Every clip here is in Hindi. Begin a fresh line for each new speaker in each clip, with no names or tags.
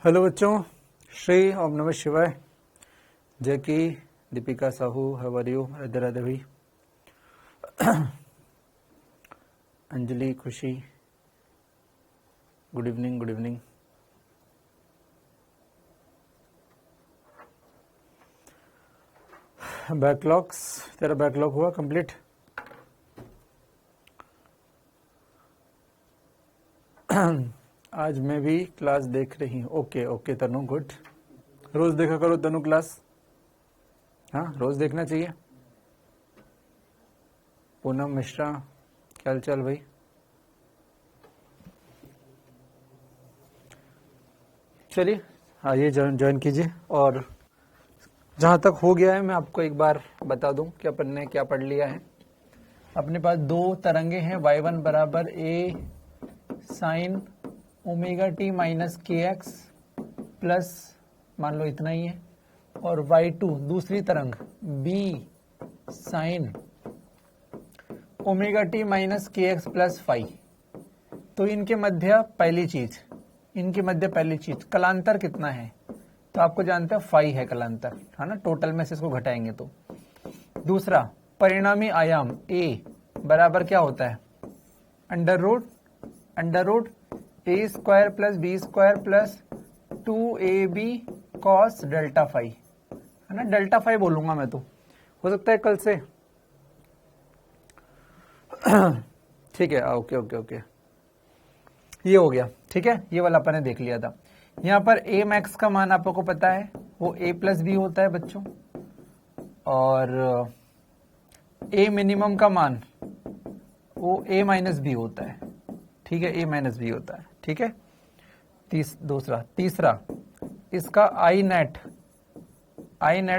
हेलो बच्चों, श्री ओम नमः शिवाय। Jackie, Deepika Sahu, how are you? Radhe Radhe भाई। Anjali, Khushi, good evening, good evening. Backlogs, तेरा बैकलॉग हुआ कंप्लीट? आज मैं भी क्लास देख रही हूँ। Okay okay Tanu, good. रोज देखा करो तनु क्लास। हाँ, रोज देखना चाहिए। पूनम मिश्रा, क्या हाल चाल भाई? चलिए आइए ज्वाइन कीजिए। और जहाँ तक हो गया है मैं आपको एक बार बता दूं कि अपन ने क्या पढ़ लिया है। अपने पास दो तरंगे हैं, y1 बराबर a sine omega T minus के एक्स प्लस, मान लो इतना ही है, और y2 दूसरी तरंग b sine omega T minus के एक्स प्लस फाई। तो इनके मध्य पहली चीज कलांतर कितना है? तो आपको जानते हैं फाई है कलांतर, है ना। टोटल में से इसको घटाएंगे तो दूसरा परिणामी आयाम a बराबर क्या होता है? Under root A square plus B square plus 2ab cos delta phi, है ना। डेल्टा फाई बोलूंगा मैं तो, हो सकता है कल से। ठीक है, ओके ओके ओके, ये हो गया। ठीक है, ये वाला अपन ने देख लिया था। यहाँ पर a मैक्स का मान आपको पता है, वो a प्लस बी होता है बच्चों, और a मिनिमम का मान वो a माइनस बी होता है। ठीक है, a माइनस बी होता है। ठीक है, तीसरा इसका आई नेट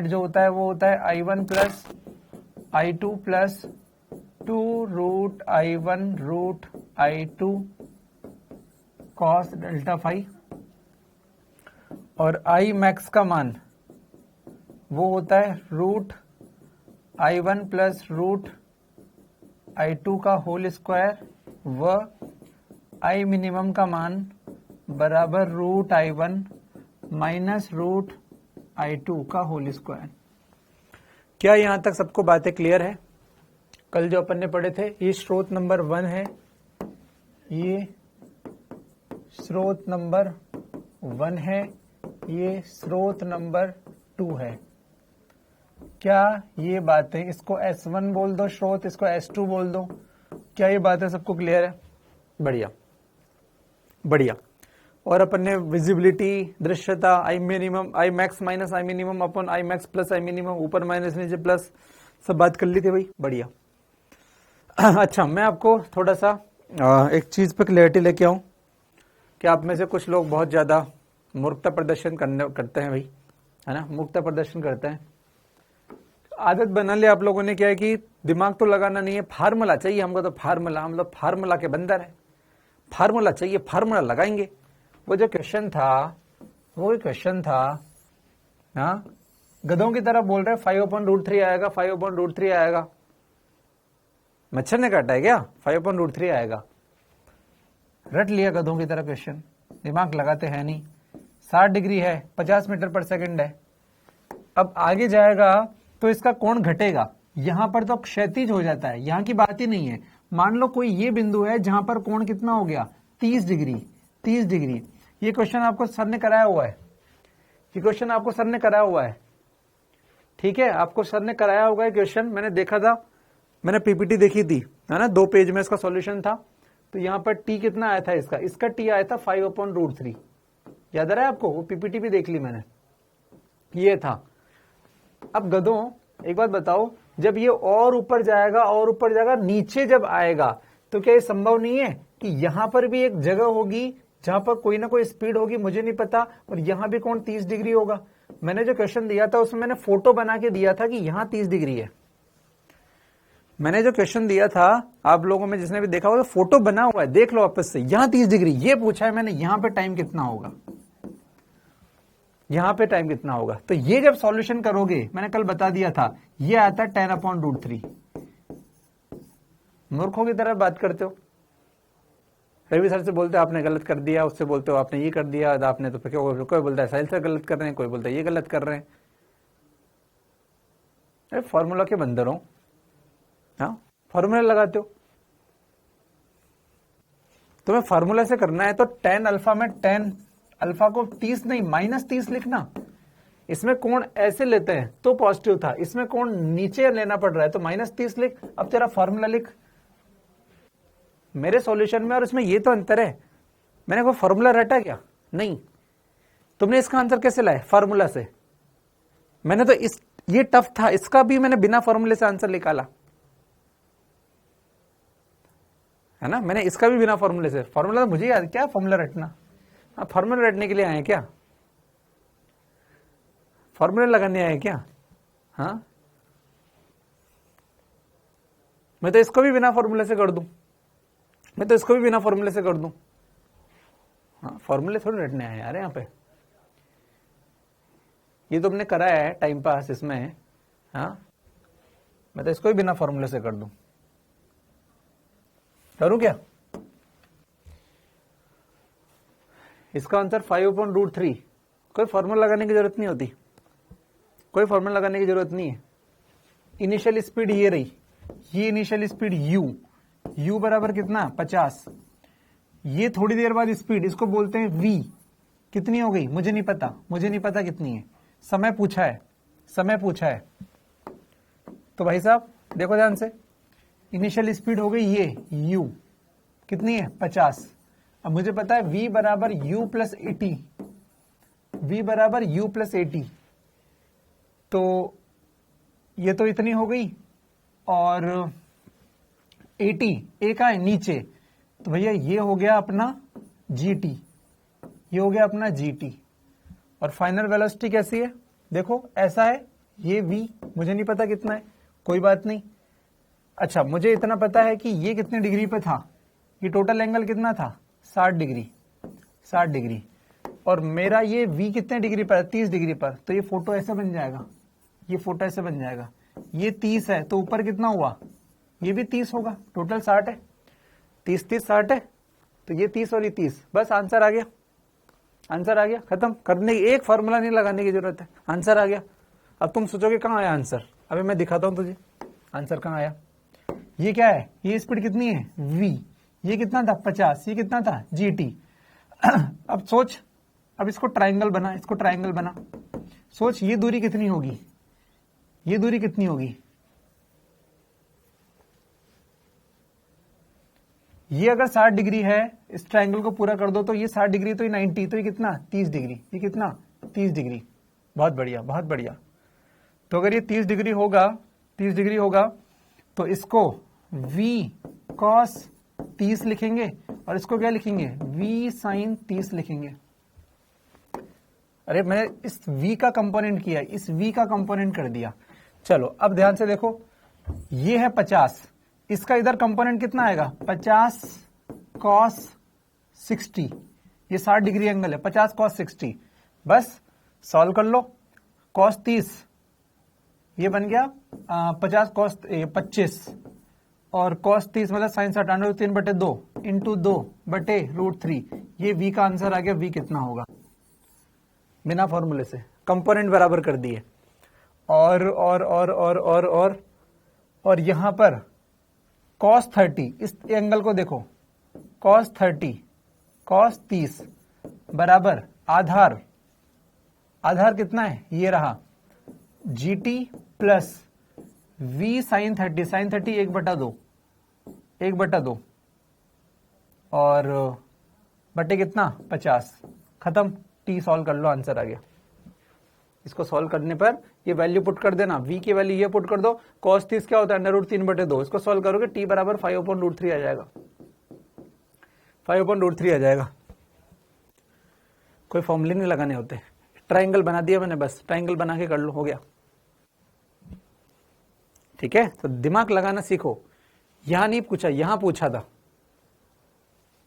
जो होता है वो होता है I1 plus I2 plus 2 root I1 root I2 cos delta phi, और I मैक्स का मान वो होता है root I1 plus root I2 का होल स्क्वायर, व I मिनिमम का मान बराबर root I1 minus root I2 का होल स्क्वायर। क्या यहां तक सबको बातें क्लियर है? कल जो अपन ने पढ़े थे, ये स्रोत नंबर 1 है, ये स्रोत नंबर 1 है, ये स्रोत नंबर 2 है। क्या ये बातें, इसको S1 बोल दो स्रोत, इसको S2 बोल दो, क्या ये बातें सबको क्लियर है? बढ़िया बढ़िया। और अपन ने विजिबिलिटी, दृश्यता, I minimum, I max minus I minimum upon I max plus I minimum, ऊपर माइनस नीचे प्लस, सब बात कर ली थी भाई। बढ़िया। अच्छा, मैं आपको थोड़ा सा एक चीज पे क्लियरिटी लेके आऊं कि आप में से कुछ लोग बहुत ज्यादा मूर्खता प्रदर्शन करते हैं भाई, है ना। मूर्खता प्रदर्शन करते हैं। आदत बना लिया आप लोगों ने, क्या है कि दिमाग तो लगाना नहीं है, फार्मूला चाहिए हमको। तो फार्मूला, हम लोग फार्मूला के बंदर है। फार्मूला चाहिए, फार्मूला लगाएंगे। वो जो क्वेश्चन था, हाँ, गधों की तरह बोल रहे 5/√3 आएगा, 5/√3 आएगा। मच्छर ने काटा है क्या? 5/√3 आएगा। रट लिया गधों की तरह क्वेश्चन, दिमाग लगाते हैं नहीं। 60 डिग्री है, 50 मीटर पर सेकंड है। अब आगे जाएगा तो इसका कोण घटेगा, यहां पर तो क्षैतिज हो जाता है, यहां की बात ही नहीं है। मान लो कोई ये बिंदु है जहां पर कोण कितना हो गया? 30 डिग्री। 30 डिग्री। ये क्वेश्चन आपको सर ने कराया हुआ है, ठीक है, आपको सर ने कराया होगा क्वेश्चन। मैंने देखा था, मैंने पीपीटी देखी थी, है ना। 2 पेज में इसका सॉल्यूशन था। तो यहां पर टी कितना आया था? इसका टी आया था 5/√3। याद आ रहा है आपको? वो पीपीटी भी देख ली मैंने, ये था। अब गधों, एक बात बताओ, जब ये और ऊपर जाएगा, नीचे जब आएगा, तो क्या ये संभव नहीं है कि यहां पर भी एक जगह होगी जहां पर कोई ना कोई स्पीड होगी, मुझे नहीं पता, और यहां भी कोण 30 डिग्री होगा? मैंने जो क्वेश्चन दिया था उसमें मैंने फोटो बना के दिया था कि यहां 30 डिग्री है। मैंने जो क्वेश्चन दिया था, आप लोगों में जिसने भी देखा होगा, फोटो बना हुआ है, देख लो वापस से। यहां 30 डिग्री ये पूछा है मैंने, यहां पे टाइम कितना होगा, तो ये जब सॉल्यूशन करोगे, मैंने कल बता दिया था, ये आता है 10/√3। मूर्खों की तरह बात करते हो। रवि सर से बोलते हो आपने गलत कर दिया, उससे बोलते हो आपने ये कर दिया, आपने तो कोई बोलता है साहिल सर गलत कर रहे हैं, कोई बोलता है ये गलत कर रहे हैं। अरे फॉर्मूला के बंदर हो, हाँ फॉर्मूला लगाते हो। तुम्हें फॉर्मूला से करना है तो tan अल्फा में tan अल्फा को 30 नहीं -30 लिखना। इसमें कोण ऐसे लेते हैं तो पॉजिटिव था, इसमें कोण नीचे लेना पड़ रहा है तो -30 लिख। अब तेरा फॉर्मूला लिख मेरे सॉल्यूशन में, और इसमें ये तो अंतर है, मैंने कोई फॉर्मूला रटा क्या? नहीं। तुमने इसका आंसर कैसे लाए? फॉर्मूला से। मैंने तो ये टफ था, इसका भी मैंने बिना फॉर्मूले से आंसर निकाला है ना। मैंने इसका भी बिना फॉर्मूले से, फॉर्मूला तो मुझे याद, क्या फॉर्मूला रटना? हाँ फॉर्मूला रटने के लिए आए क्या? फॉर्मूला लगाने आए क्या? हाँ मैं तो इसको भी बिना फॉर्मूले से कर दूं, मैं तो इसको भी बिना फॉर्मूले से कर दूं। हाँ फॉर्मूले थोड़ी रटने आए यार यहाँ पे, ये तो तुमने करा है टाइम पास इसमें। हाँ मैं तो इसको भी बिना फॉर्मूले से कर दूं, करूं क्या? इसका आंसर 5/√3। कोई फॉर्मूला लगाने की जरूरत नहीं होती, कोई फॉर्मूला लगाने की जरूरत नहीं है। इनिशियल स्पीड ये रही, ये इनिशियल स्पीड u बराबर कितना? 50। ये थोड़ी देर बाद स्पीड, इसको बोलते हैं v। कितनी हो गई? मुझे नहीं पता, मुझे नहीं पता कितनी है, समय पूछा है, समय पूछा है। तो भाई साहब देखो ध्यान से, इनिशियल स्पीड हो गई ये u, कितनी है? 50। अब मुझे पता है v बराबर u प्लस 80, v बराबर u प्लस 80, तो ये तो इतनी हो गई, और 80 एक आए नीचे, तो भैया ये हो गया अपना gt, ये हो गया अपना gt। और फाइनल वेलोसिटी कैसी है? देखो ऐसा है, ये v मुझे नहीं पता कितना है, कोई बात नहीं। अच्छा मुझे इतना पता है कि ये कितने डिग्री पे था, ये टोटल एंगल कितना था? 60 डिग्री, 60 डिग्री। और मेरा ये v कितने डिग्री पर? 30 डिग्री पर। तो ये फोटो ऐसे बन जाएगा, ये फोटो ऐसे बन जाएगा। ये 30 है तो ऊपर कितना हुआ? ये भी 30 होगा, टोटल 60 है। 30 30 60 है, तो ये 30 और ये 30, बस आंसर आ गया, आंसर आ गया, खत्म। करने की एक फॉर्मूला नहीं लगाने की जरूरत है, आंसर आ गया। अब तुम सोचोगे कहाँ आया आंसर? अभी मैं दिखाता हूं तुझे आंसर कहाँ आया। ये क्या है? ये स्पीड कितनी है? v। ये कितना था? 50। ये कितना था? gt। अब सोच, अब इसको ट्राइंगल बना, इसको ट्राइंगल बना। सोच ये दूरी कितनी होगी? ये दूरी कितनी होगी? ये अगर 60 डिग्री है, इस ट्राइंगल को पूरा कर दो तो ये 60 डिग्री, तो ये 90, तो ये कितना? 30 डिग्री। ये कितना? 30 डिग्री। बहुत बढ़िया, बहुत बढ़िया। तो अगर ये 30 डिग्री होगा, 30 डिग्री होगा, तो इसको v cos 30 लिखेंगे, और इसको क्या लिखेंगे? v sin 30 लिखेंगे। अरे मैंने इस v का कंपोनेंट किया, इस v का कंपोनेंट कर दिया। चलो अब ध्यान से देखो, ये है 50, इसका इधर कंपोनेंट कितना आएगा? 50 cos 60। ये 60 डिग्री एंगल है, 50 cos 60। बस सॉल्व कर लो। cos 30 ये बन गया 50 cos 25, और cos 30 मतलब साइन 60 3/2 इंटू 2/√3। ये v का आंसर आ गया। v कितना होगा? बिना फॉर्मूले से कंपोनेंट बराबर कर दिए। और यहां पर cos 30, इस एंगल को देखो, cos 30 बराबर आधार, आधार कितना है? ये रहा gt plus v sine 30, sine 30 1/2, और बटे कितना? 50। खत्म, t सॉल्व कर लो, आंसर आ गया। इसको सॉल्व करने पर ये वैल्यू पुट कर देना, v की वैल्यू ये पुट कर दो। cos 30 क्या होता है? √3/2। इसको सॉल्व करोगे t बराबर 5/√3 आ जाएगा, 5/√3 आ जाएगा। कोई फॉर्मूले नहीं लगाने होते, ट्राइंगल बना दिया मैंने, बस ट्राइंगल बना के कर लो, हो गया। ठीक है, तो दिमाग लगाना सीखो। यहां नहीं पूछा, यहां पूछा था।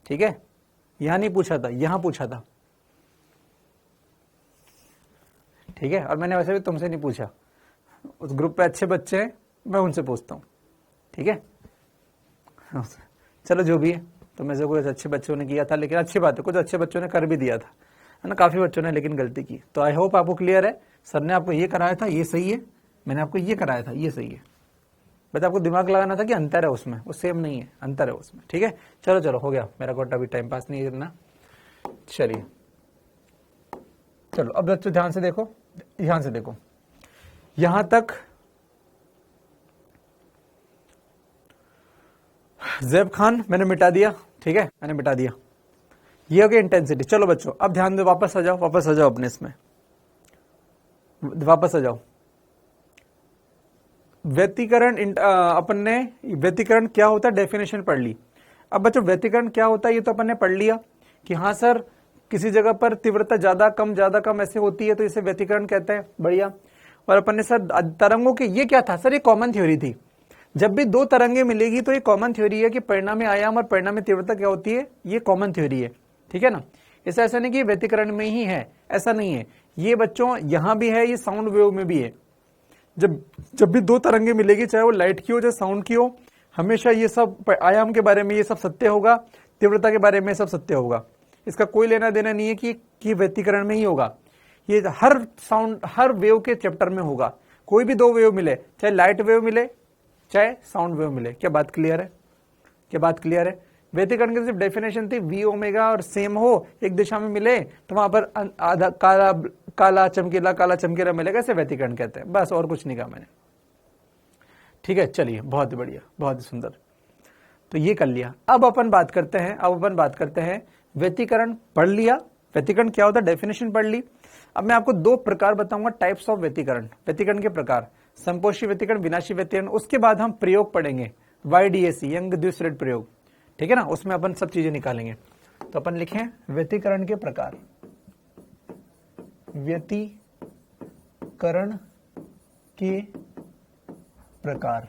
ठीक है, यहां नहीं पूछा था, यहां पूछा था। ठीक है, और मैंने वैसे भी तुमसे नहीं पूछा, उस ग्रुप पे अच्छे बच्चे हैं, मैं उनसे पूछता हूं। ठीक है, चलो जो भी है, तो में से कुछ अच्छे बच्चों ने किया था, लेकिन अच्छी बात है कुछ अच्छे बच्चों ने कर भी दिया था, है ना, काफी बच्चों ने लेकिन गलती की। तो आई होप आपको क्लियर है, सर ने आपको ये कराया था ये सही है, मैंने आपको ये कराया था ये सही है, बस आपको दिमाग लगाना था कि अंतर है उसमें, वो सेम नहीं है, अंतर है उसमें, ठीक है। चलो चलो हो गया, मेरा कोटा अभी टाइम पास नहीं करना। चलिए चलो अब बच्चों ध्यान से देखो, ध्यान से देखो, यहां तक जैब खान मैंने मिटा दिया, ठीक है, मैंने मिटा दिया, ये हो गया इंटेंसिटी। चलो बच्चों अब ध्यान दो, वापस आ जाओ, वापस आ जाओ अपने इसमें, वापस आ जाओ। व्यतिकरण अपन ने व्यतिकरण क्या होता है डेफिनेशन पढ़ ली। अब बच्चों व्यतिकरण क्या होता है ये तो अपन ने पढ़ लिया कि हाँ सर किसी जगह पर तीव्रता ज्यादा कम ऐसे होती है तो इसे व्यतिकरण कहते हैं, बढ़िया। और अपन ने सर तरंगों के ये क्या था सर, ये कॉमन थ्योरी थी, जब भी दो तरंगे मिलेगी तो ये कॉमन थ्योरी है कि परिणामी आयाम और परिणामी तीव्रता क्या होती है, ये कॉमन थ्योरी है, ठीक है ना। इसे ऐसा नहीं कि व्यतिकरण में ही है, ऐसा नहीं है, ये बच्चों यहां भी है, ये साउंड वेव में भी है। जब भी दो तरंगे मिलेगी, चाहे वो लाइट की हो चाहे साउंड की हो, हमेशा ये सब आयाम के बारे में ये सब सत्य होगा, तीव्रता के बारे में सब सत्य होगा। इसका कोई लेना देना नहीं है कि व्यतिकरण में ही होगा, ये हर वेव के चैप्टर में होगा। कोई भी दो वेव मिले, चाहे लाइट वेव मिले चाहे साउंड वेव मिले, क्या बात क्लियर है, क्या बात क्लियर है। व्यतिकरण की सिर्फ डेफिनेशन थी वी ओमेगा और सेम हो, एक दिशा में मिले तो वहां पर आधा काला चमकीला मिलेगा, इसे व्यतिकरण कहते हैं, बस और कुछ नहीं कहा मैंने, ठीक है। चलिए बहुत ही बढ़िया, बहुत ही सुंदर, तो ये कर लिया। अब अपन बात करते हैं व्यतिकरण पढ़ लिया, व्यतिकरण क्या होता है डेफिनेशन पढ़ ली। अब मैं आपको दो प्रकार बताऊंगा, टाइप्स ऑफ व्यतिकरण के प्रकार, संपोषी व्यतिकरण, विनाशी व्यतिकरण। उसके बाद हम प्रयोग पढ़ेंगे, YDAC यंग द्विस्थिर प्रयोग, ठीक है ना, उसमें अपन सब चीजें निकालेंगे। तो अपन लिखें व्यतिकरण के प्रकार, व्यतिकरण के प्रकार।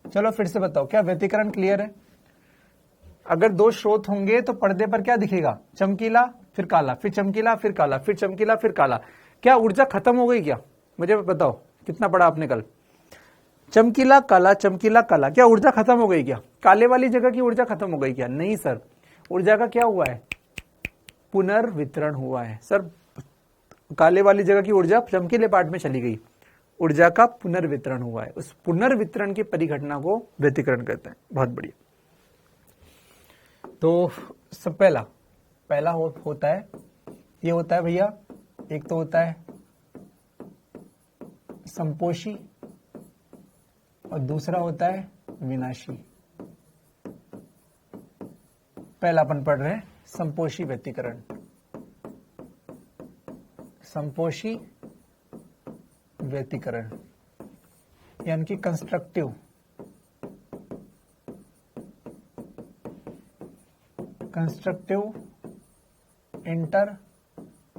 चलो फिर से बताओ, क्या व्यतिकरण क्लियर है। अगर दो स्रोत होंगे तो पर्दे पर क्या दिखेगा, चमकीला फिर काला, फिर चमकीला फिर काला, फिर चमकीला फिर काला। क्या ऊर्जा खत्म हो गई क्या, मुझे बताओ, कितना पढ़ा आपने कल, चमकीला काला, क्या ऊर्जा खत्म हो गई क्या, काले वाली जगह की ऊर्जा खत्म हो गई क्या, नहीं सर, ऊर्जा का क्या हुआ है, पुनर्वितरण हुआ है सर। काले वाली जगह की ऊर्जा चमकीले पार्ट में चली गई, ऊर्जा का पुनर्वितरण हुआ है, उस पुनर्वितरण की परिघटना को व्यतिकरण कहते हैं। बहुत बढ़िया। तो सब पहला होता है, ये होता है भैया, एक तो होता है संपोषी और दूसरा होता है विनाशी। पहला अपन पढ़ रहे हैं संपोषी व्यतिकरण, संपोषी व्यतिकरण यानी कि कंस्ट्रक्टिव इंटरफेरेंस।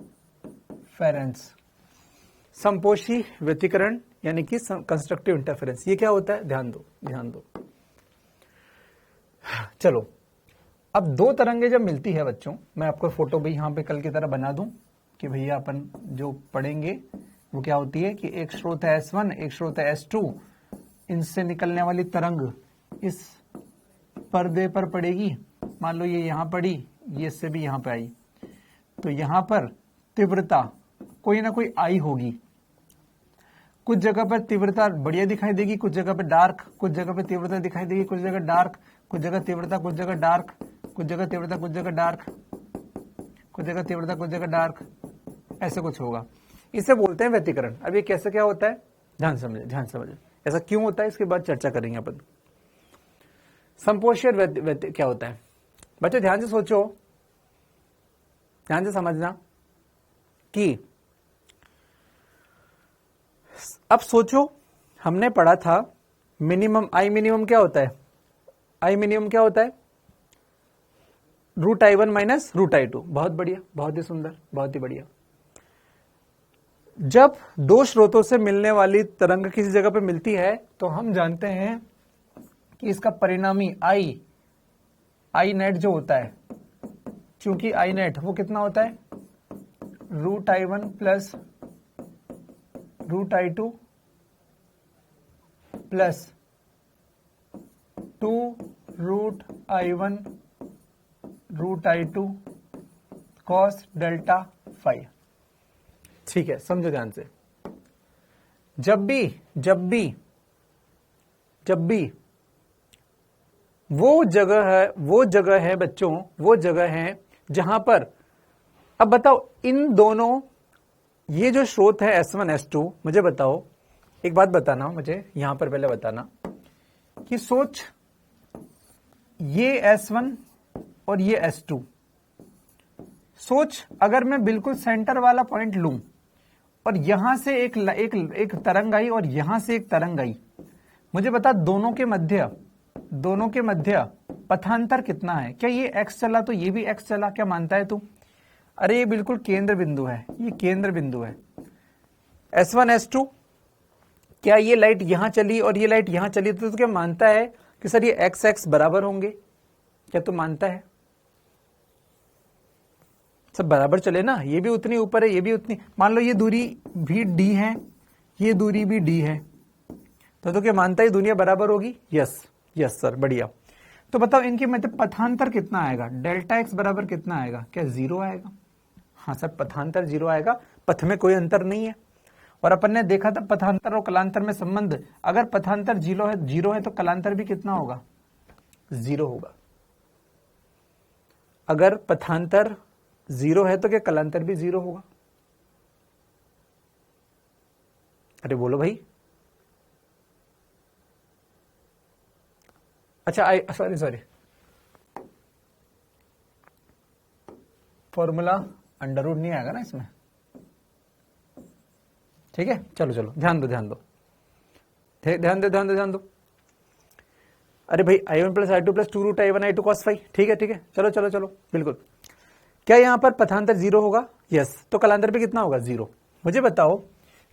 संपोषी व्यतिकरण यानी कि कंस्ट्रक्टिव इंटरफेरेंस, ये क्या होता है, ध्यान दो। चलो अब दो तरंगे जब मिलती है बच्चों, मैं आपको फोटो भी यहां पे कल की तरह बना दूं कि भैया अपन जो पढ़ेंगे वो क्या होती है कि एक स्रोत है S1, एक स्रोत है S2, इनसे निकलने वाली तरंग इस पर्दे पर पड़ेगी, मान लो ये यहां पड़ी, ये इससे भी यहां पे आई, तो यहां पर तीव्रता कोई ना कोई आई होगी, कुछ जगह पर तीव्रता बढ़िया दिखाई देगी, कुछ जगह पर डार्क, कुछ जगह पर तीव्रता दिखाई देगी, कुछ जगह डार्क, कुछ जगह तीव्रता, कुछ जगह डार्क, कुछ जगह तीव्रता, कुछ जगह डार्क, कुछ जगह तीव्रता, कुछ जगह डार्क, ऐसे कुछ होगा, इसे बोलते हैं व्यतिकरण। अब ये कैसे क्या होता है, ध्यान समझे, ऐसा क्यों होता है इसके बाद चर्चा करेंगे अपन। संपोषी और क्या होता है बच्चों, ध्यान से सोचो, ध्यान से समझना कि अब सोचो, हमने पढ़ा था मिनिमम, आई मिनिमम क्या होता है, आई मिनिमम क्या होता है, √I1 माइनस √I2। बहुत बढ़िया, बहुत ही सुंदर, बहुत ही बढ़िया। जब दो स्रोतों से मिलने वाली तरंग किसी जगह पे मिलती है तो हम जानते हैं कि इसका परिणामी आई नेट जो होता है, चूंकि आई नेट वो कितना होता है, √I1 plus √I2 plus 2 √I1 √I2 cos delta phi. ठीक है, समझो ध्यान से। जब भी वो जगह है बच्चों, वो जगह है जहां पर, अब बताओ इन दोनों, ये जो स्रोत है S1 S2, मुझे बताओ, एक बात बताना मुझे यहां पर पहले बताना कि सोच ये S1 और ये S2, सोच अगर मैं बिल्कुल सेंटर वाला पॉइंट लूं और यहां से एक तरंग आई और यहां से एक तरंग आई, मुझे बता दोनों के मध्य पथांतर कितना है? क्या ये x चला तो ये भी x चला? क्या मानता है तू? अरे ये बिल्कुल केंद्र बिंदु है, ये केंद्र बिंदु है। S1 S2, क्या ये लाइट यहां चली और ये लाइट यहां चली तो क्या मानता है कि सर ये x x बराबर होंगे? क्या तू मानता है? सब बराबर चले ना, ये भी उतनी ऊपर है, ये भी उतनी, मान लो ये दूरी भी d है, ये दूरी भी d है, तो क्या मानता है दुनिया बराबर होगी? यस सर, बढ़िया। तो बताओ इनके मतलब पथांतर कितना आएगा? डेल्टा x बराबर कितना आएगा? क्या 0 आएगा? हाँ सर, पथांतर 0 आएगा, पथ में कोई अंतर नहीं है। और अपन ने देखा था पथांतर और कलांतर में संबंध, अगर पथांतर 0 है तो कलांतर भी कितना होगा? 0 होगा। अगर पथांतर 0 है तो क्या कलांतर भी 0 होगा? अरे बोलो भाई। अच्छा, सॉरी, फॉर्मूला अंडररूट नहीं आएगा ना इसमें? ठीक है, चलो ध्यान दो। अरे भाई I1 + I2 + 2√I1 I2 cos phi. ठीक है, चलो बिल्कुल। क्या यहां पर पथांतर 0 होगा? यस। तो कलांतर पे कितना होगा? 0। मुझे बताओ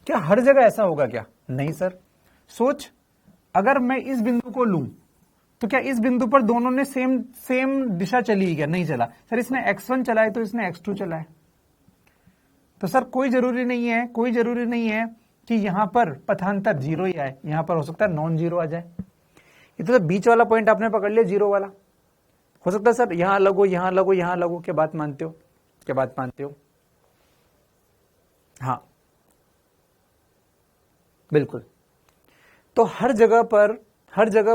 क्या हर जगह ऐसा होगा क्या? नहीं सर। सोच अगर मैं इस बिंदु को लूं तो क्या इस बिंदु पर दोनों ने सेम दिशा चली? क्या नहीं चला? सर इसने x1 चलाए तो इसने x2 चलाए, तो सर कोई जरूरी नहीं है कि यहां पर पथांतर 0 ही आए, यहां पर हो सकता है नॉन 0 आ जाए। ये तो बीच वाला पॉइंट आपने पकड़ लिया 0 वाला, हो सकता है सर यहां लगो, यहां लगो। क्या बात मानते हो? हाँ बिल्कुल। तो हर जगह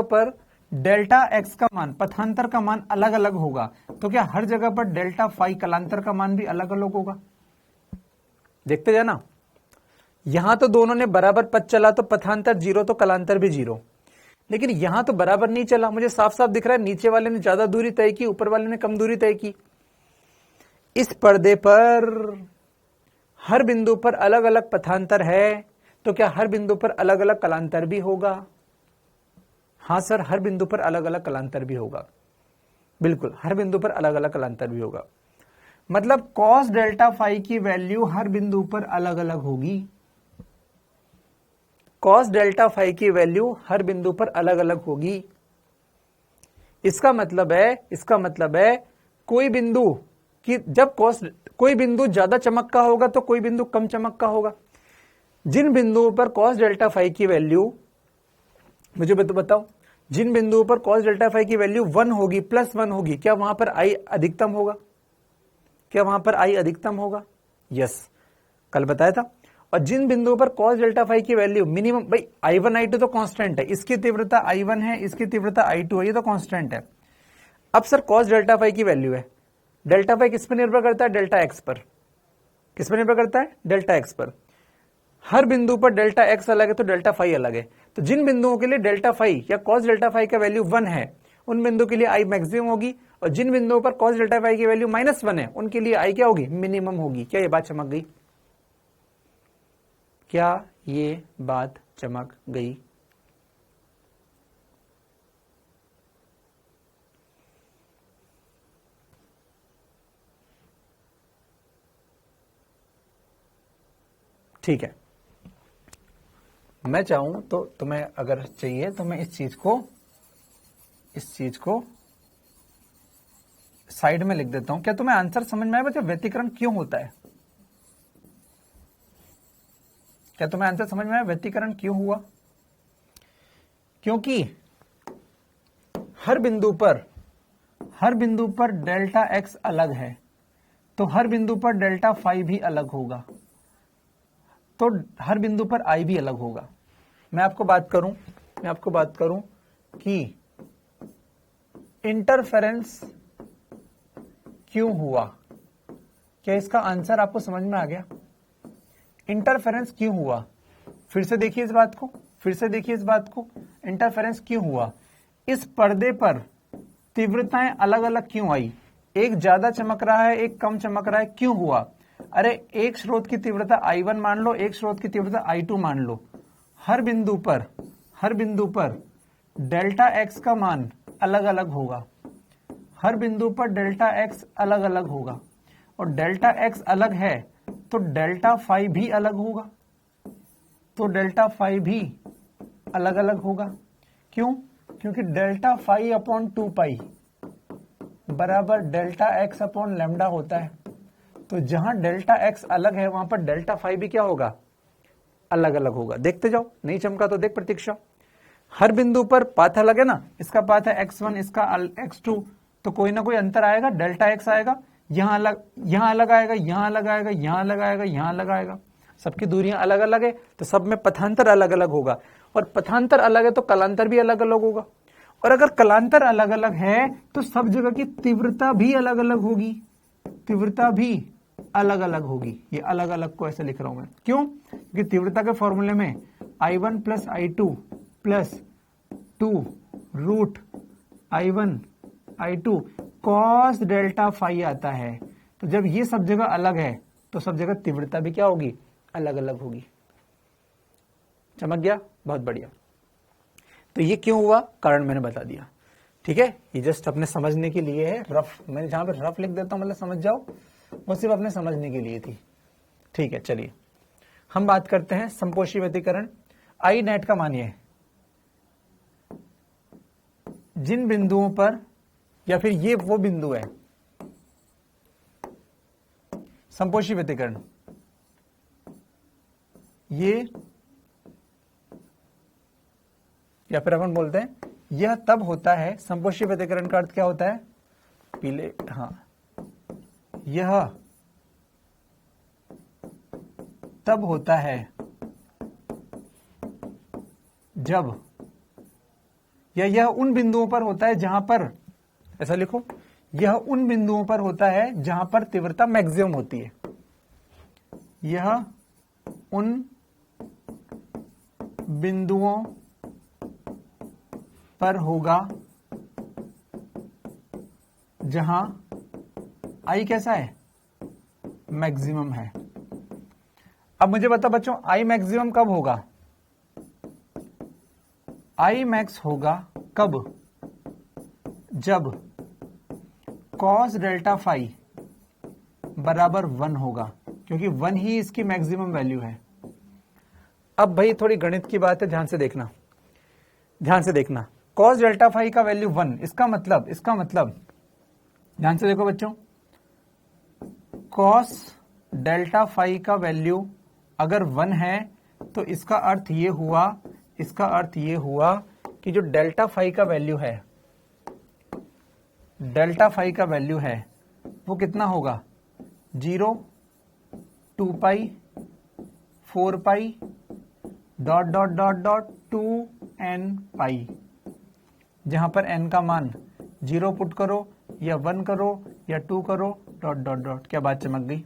पर डेल्टा x का मान, पथांतर का मान अलग अलग होगा, तो क्या हर जगह पर डेल्टा फाई कलांतर का मान भी अलग अलग होगा? देखते जाना। यहां तो दोनों ने बराबर पथ चला तो पथांतर 0 तो कलांतर भी 0, लेकिन यहां तो बराबर नहीं चला। मुझे साफ साफ दिख रहा है नीचे वाले ने ज्यादा दूरी तय की, ऊपर वाले ने कम दूरी तय की। इस पर्दे पर हर बिंदु पर अलग अलग पथांतर है, तो क्या हर बिंदु पर अलग अलग कलांतर भी होगा? हाँ सर, हर बिंदु पर अलग अलग कलांतर भी होगा, बिल्कुल हर बिंदु पर अलग अलग कलांतर भी होगा। मतलब कॉस डेल्टा फाई की वैल्यू हर बिंदु पर अलग अलग होगी। कॉस डेल्टा फाई की वैल्यू हर बिंदु पर अलग अलग होगी। इसका मतलब है कोई बिंदु कि जब कोई बिंदु ज्यादा चमक का होगा तो कोई बिंदु कम चमक का होगा। जिन बिंदुओं पर कॉस डेल्टा फाई की वैल्यू, मुझे बताओ, जिन बिंदुओं पर कॉस डेल्टा फाई की वैल्यू 1 होगी, +1 होगी, क्या वहां पर आई अधिकतम होगा? यस, कल बताया था। और जिन बिंदुओं पर कॉस डेल्टा फाई की वैल्यू मिनिमम, भाई I1 I2 तो कांस्टेंट है, इसकी तीव्रता I1 है, इसकी तीव्रता I2 है, ये तो कांस्टेंट है। अब सर कॉस डेल्टा फाई की वैल्यू है, डेल्टा फाई किस पर निर्भर करता है? डेल्टा एक्स पर। किस पर निर्भर करता है? डेल्टा एक्स पर। हर बिंदु पर डेल्टा एक्स अलग है तो डेल्टा फाई अलग है। तो जिन बिंदुओं के लिए डेल्टा फाई या कॉस डेल्टा फाई का वैल्यू 1 है, उन बिंदु के लिए आई मैक्सिमम होगी, और जिन बिंदुओं पर कॉस डेल्टा फाई की वैल्यू -1 है, उनके लिए आई क्या होगी? मिनिमम होगी। क्या ये बात चमक गई? क्या ये बात चमक गई? ठीक है, मैं चाहूं तो तुम्हें अगर चाहिए तो मैं इस चीज को साइड में लिख देता हूं। क्या तुम्हें आंसर समझ में आया बच्चा? व्यतिकरण क्यों होता है? क्या तुम्हें आंसर समझ में आया व्यतिकरण क्यों हुआ? क्योंकि हर बिंदु पर हर बिंदु पर डेल्टा x अलग है, तो हर बिंदु पर डेल्टा फाई भी अलग होगा, तो हर बिंदु पर i भी अलग होगा। मैं आपको बात करूं कि इंटरफेरेंस क्यों हुआ। क्या इसका आंसर आपको समझ में आ गया? इंटरफेरेंस क्यों हुआ? फिर से देखिए इस बात को, इंटरफेरेंस क्यों हुआ? इस पर्दे पर तीव्रताएं अलग अलग क्यों आई? एक ज्यादा चमक रहा है, एक कम चमक रहा है, क्यों हुआ? अरे एक स्रोत की तीव्रता I1 मान लो, एक स्रोत की तीव्रता I2 मान लो। हर बिंदु पर डेल्टा x का मान अलग अलग होगा, हर बिंदु पर डेल्टा x अलग अलग होगा, और डेल्टा x अलग है तो डेल्टा फाई भी अलग होगा, अलग अलग होगा। क्यों? क्योंकि डेल्टा फाई अपॉन 2 बराबर डेल्टा एक्स अपॉन लैम्डा होता है। तो जहां डेल्टा एक्स अलग है वहां पर डेल्टा फाई भी क्या होगा? अलग अलग होगा। देखते जाओ, नहीं चमका तो देख प्रतीक्षा। हर बिंदु पर पाथ अलग है ना, इसका पाथ है x1, इसका x2, तो कोई ना कोई अंतर आएगा, डेल्टा x आएगा, यहां अलग आएगा, यहां अलग आएगा, यहां अलग आएगा, यहां अलग आएगा। सबकी दूरियां अलग अलग है तो सब में पथांतर अलग अलग होगा, और पथांतर अलग है तो कलांतर भी अलग अलग होगा, और अगर कलांतर अलग अलग है तो सब जगह की तीव्रता भी अलग अलग होगी, ये अलग अलग को ऐसे लिख रहा हूं मैं। क्यों? क्योंकि तीव्रता के फॉर्मूले में I1 plus I2 plus 2 root I1 I2 cos delta phi आता है। तो जब ये सब जगह अलग है तो सब जगह तीव्रता भी क्या होगी? अलग अलग होगी। चमक गया? बहुत बढ़िया। तो ये क्यों हुआ? कारण मैंने बता दिया। ठीक है, ये जस्ट अपने समझने के लिए है। रफ मैंने जहां पे रफ लिख देता हूं मतलब समझ जाओ, वो सिर्फ अपने समझने के लिए थी। ठीक है, चलिए हम बात करते हैं संपोषी व्यतिकरण। आई नेट का मानिए जिन बिंदुओं पर, या फिर ये वो बिंदु है संपोषी व्यतिकरण, ये, या फिर अपन बोलते हैं यह तब होता है, संपोषी व्यतिकरण का अर्थ क्या होता है? पीले, हाँ, यह तब होता है जब, या यह उन बिंदुओं पर होता है जहां पर, ऐसा लिखो, यह उन बिंदुओं पर होता है जहां पर तीव्रता मैक्सिमम होती है। यह उन बिंदुओं पर होगा जहां आई कैसा है? मैक्सिमम है। अब मुझे बता बच्चों, आई मैक्सिमम कब होगा? आई मैक्स होगा कब? जब कॉस डेल्टा फाई बराबर 1 होगा, क्योंकि 1 ही इसकी मैक्सिमम वैल्यू है। अब भाई थोड़ी गणित की बात है, ध्यान से देखना। कॉस डेल्टा फाई का वैल्यू 1, इसका मतलब ध्यान से देखो बच्चों, कॉस डेल्टा फाई का वैल्यू अगर 1 है तो इसका अर्थ ये हुआ कि जो डेल्टा फाई का वैल्यू है वो कितना होगा? 0, 2 pi, 4 pi, dot dot dot dot 2n pi, जहां पर n का मान 0 पुट करो या 1 करो या 2 करो, डॉट डॉट डॉट। क्या बात चमक गई?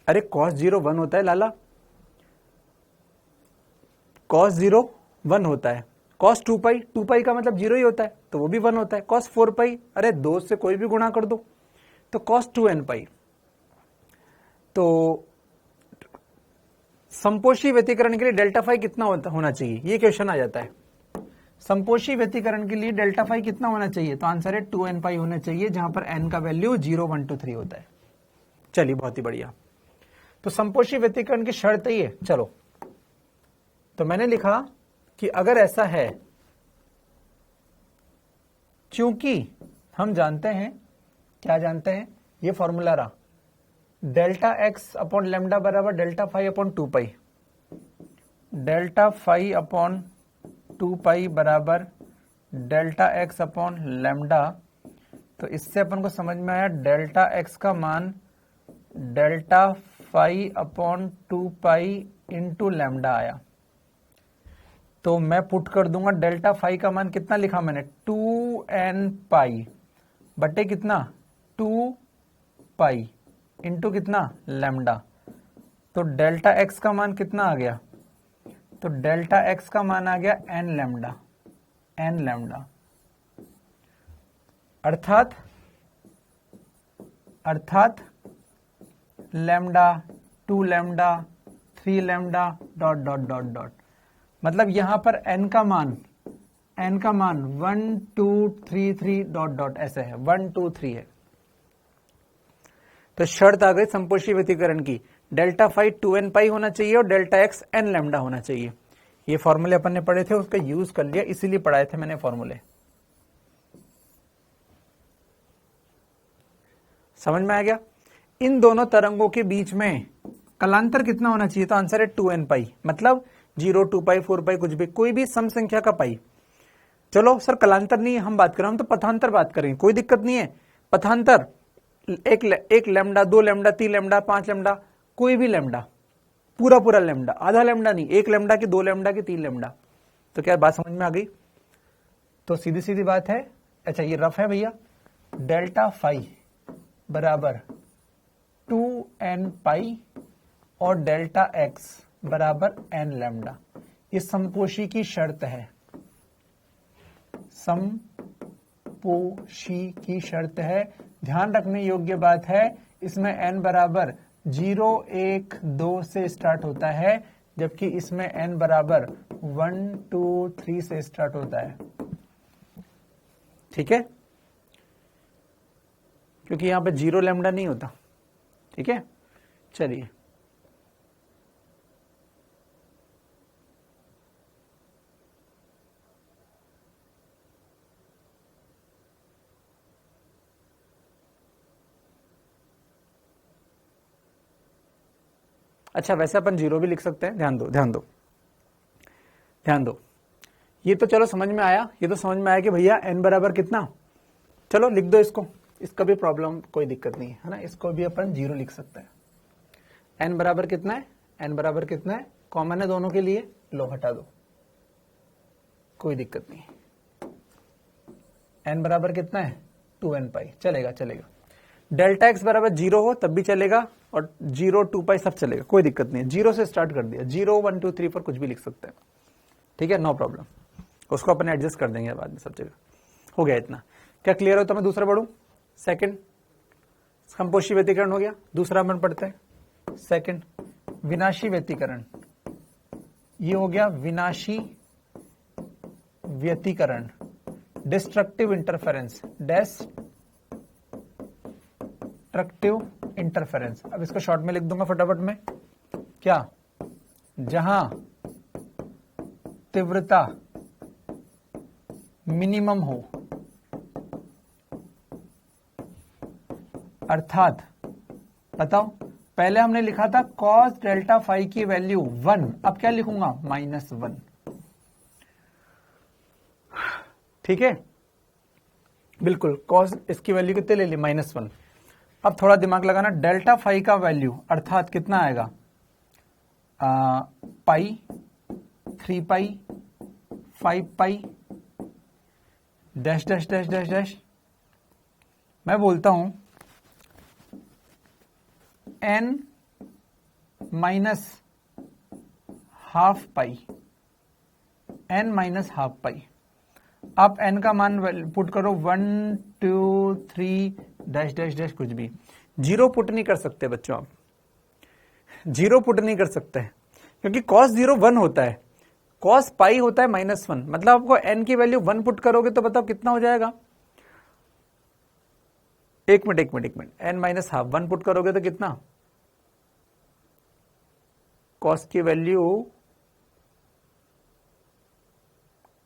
अरे cos 0 1 होता है लाला, cos 0 1 होता है। cos 2 पाई का मतलब 0 ही होता है, तो वो भी 1 होता है। cos 4 पाई, अरे 2 से कोई भी गुणा कर दो, तो cos 2n पाई। तो संपोषी व्यतिकरण के लिए डेल्टा फाई कितना होना चाहिए, ये क्वेश्चन आ जाता है। संपोषी व्यतिकरण के लिए डेल्टा फाई कितना होना चाहिए? तो आंसर है 2n पाई होना चाहिए, जहां पर n का वैल्यू 0, 1, 2, 3 होता है। चलिए, बहुत ही बढ़िया। तो संपोषी व्यतिकरण की शर्त ही है। चलो, तो मैंने लिखा कि अगर ऐसा है, क्योंकि हम जानते हैं, क्या जानते हैं? ये फॉर्मूला रहा, डेल्टा एक्स अपॉन लैम्डा बराबर डेल्टा फाई अपॉन 2 पाई, डेल्टा फाई अपॉन टू पाई बराबर डेल्टा एक्स अपॉन लैम्डा। तो इससे अपन को समझ में आया डेल्टा एक्स का मान delta phi upon two pi into lambda आया। तो मैं पुट कर दूंगा डेल्टा फाई का मान कितना लिखा मैंने 2n पाई बटे कितना 2 पाई इंटू कितना लैम्डा। तो डेल्टा एक्स का मान कितना आ गया, तो डेल्टा एक्स का मान आ गया n लैम्डा। अर्थात lambda 2 lambda 3 lambda dot dot dot dot. मतलब यहां पर n का मान 1 2 3 3 डॉट डॉट ऐसे है, 1 2 3 है। तो शर्त आ गई संपोषी व्यतिकरण की, डेल्टा फाई 2n पाई होना चाहिए और डेल्टा एक्स n लैम्डा होना चाहिए। ये फॉर्मूले अपन ने पढ़े थे, उसका यूज कर लिया, इसीलिए पढ़ाए थे मैंने फॉर्मूले। समझ में आ गया। इन दोनों तरंगों के बीच में कलांतर कितना होना चाहिए, तो आंसर है 2n पाई, मतलब 0 2 पाई 4 पाई कुछ भी, कोई भी सम संख्या का पाई। चलो सर कलांतर नहीं हम बात कर रहे, हम तो पथांतर बात करेंगे, कोई दिक्कत नहीं है। पथांतर एक लैम्डा 2 लैम्डा 3 लैम्डा 5 लैम्डा, कोई भी लैम्डा, पूरा लैम्डा, आधा लैम्डा नहीं, 1 लैम्डा की 2 लैम्डा की 3 लैम्डा। तो क्या बात समझ में आ गई। तो सीधी सीधी बात है, अच्छा ये रफ है भैया, डेल्टा फाई बराबर 2n पाई और डेल्टा एक्स बराबर n लैम्डा। ये समपोशी की शर्त है, समपोशी की शर्त है। ध्यान रखने योग्य बात है, इसमें n बराबर 0 1 2 से स्टार्ट होता है, जबकि इसमें n बराबर 1 2 3 से स्टार्ट होता है। ठीक है, क्योंकि यहां पे 0 लैम्डा नहीं होता। ठीक है, चलिए अच्छा, वैसे अपन 0 भी लिख सकते हैं, ध्यान दो। ये तो चलो समझ में आया, ये तो समझ में आया कि भैया n बराबर कितना, चलो लिख दो इसको, इसका भी प्रॉब्लम कोई दिक्कत नहीं है ना, इसको भी अपन 0 लिख सकते हैं। n बराबर कितना है, n बराबर कितना है, कॉमन है दोनों के लिए, लो हटा दो, कोई दिक्कत नहीं। n बराबर कितना है 2n पाई, चलेगा। डेल्टा एक्स बराबर 0 हो तब भी चलेगा, और 0 2 पाई सब चलेगा, कोई दिक्कत नहीं है। 0 से स्टार्ट कर दिया, 0 1 2 3 4 कुछ भी लिख सकते हैं। ठीक है, नो प्रॉब्लम, उसको अपन एडजस्ट कर देंगे बाद में सब जगह। हो गया इतना, क्या क्लियर हो तो मैं दूसरा पढ़ूं। सेकंड संपोषी व्यतिकरण हो गया, दूसरा अपन पढ़ते हैं सेकंड विनाशी व्यतिकरण। ये हो गया विनाशी व्यतिकरण, डिस्ट्रक्टिव इंटरफेरेंस, डिस्ट्रक्टिव इंटरफेरेंस। अब इसको शॉर्ट में लिख दूंगा फटाफट में, क्या, जहां तीव्रता मिनिमम हो, अर्थात बताओ, पहले हमने लिखा था cos डेल्टा फाई की वैल्यू 1, अब क्या लिखूंगा -1। ठीक है, बिल्कुल, cos इसकी वैल्यू कितने ले ली, -1। अब थोड़ा दिमाग लगाना, डेल्टा फाई का वैल्यू अर्थात कितना आएगा, pi 3 pi 5 pi dash dash dash dash dash. मैं बोलता हूं n minus half pi, n minus half pi. आप n का मान पुट करो 1 2 3 डैश डैश डैश कुछ भी, 0 पुट नहीं कर सकते बच्चों, आप 0 पुट नहीं कर सकते क्योंकि cos 0 1 होता है, cos पाई होता है -1, मतलब आपको n की वैल्यू 1 पुट करोगे तो बताओ कितना हो जाएगा। एक minute, n minus half 1 put करोगे तो कितना, cos की value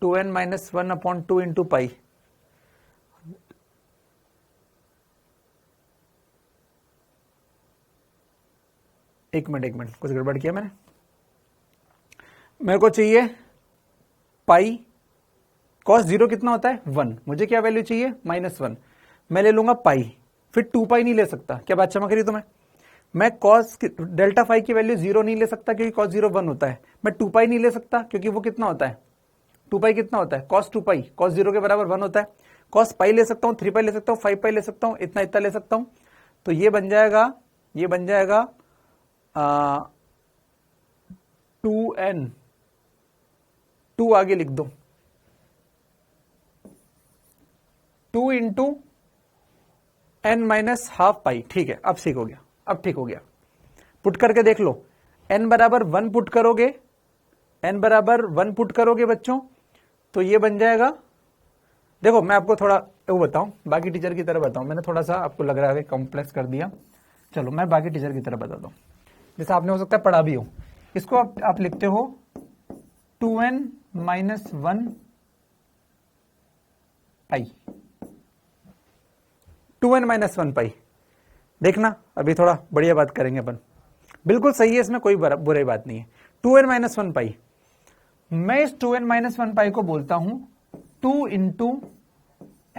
2n minus 1 upon 2 into pi. एक मिनट, कुछ गड़बड़ किया मैंने, मेरे को चाहिए पाई, कॉस जीरो कितना होता है 1, मुझे क्या वैल्यू चाहिए -1, मैं ले लूंगा पाई, फिर 2 पाई नहीं ले सकता, क्या बात चमक रही तुम्हें? मैं कॉस डेल्टा फाई की वैल्यू 0 नहीं ले सकता क्योंकि कॉस 0 1 होता है, मैं 2 पाई नहीं ले सकता क्योंकि वो कितना होता है 2 पाई कितना होता है कॉस 2 पाई, कॉस 0 के बराबर 1 होता है, कॉस पाई ले सकता हूं, 3 पाई ले सकता हूं, 5 पाई ले सकता हूं, इतना इतना ले सकता हूं, तो ये बन जाएगा 2n, 2 आगे लिख दो, 2 इंटू n माइनस हाफ पाई, ठीक है, अब ठीक हो गया, अब ठीक हो गया, पुट करके देख लो, n बराबर 1 पुट करोगे, n बराबर 1 पुट करोगे बच्चों, तो ये बन जाएगा, देखो मैं आपको थोड़ा वो बताऊं, बाकी टीचर की तरह बताऊं, मैंने थोड़ा सा आपको लग रहा है कॉम्प्लेक्स कर दिया, चलो मैं बाकी टीचर की तरह बताता हूं, जैसे आपने हो सकता है पढ़ा भी हो, इसको आप लिखते हो 2n माइनस 1 पाई, 2n माइनस 1 पाई, देखना अभी थोड़ा बढ़िया बात करेंगे अपन, बिल्कुल सही है, इसमें कोई बुरी बात नहीं है, 2n माइनस 1 पाई, मैं इस 2n माइनस 1 पाई को बोलता हूं 2 into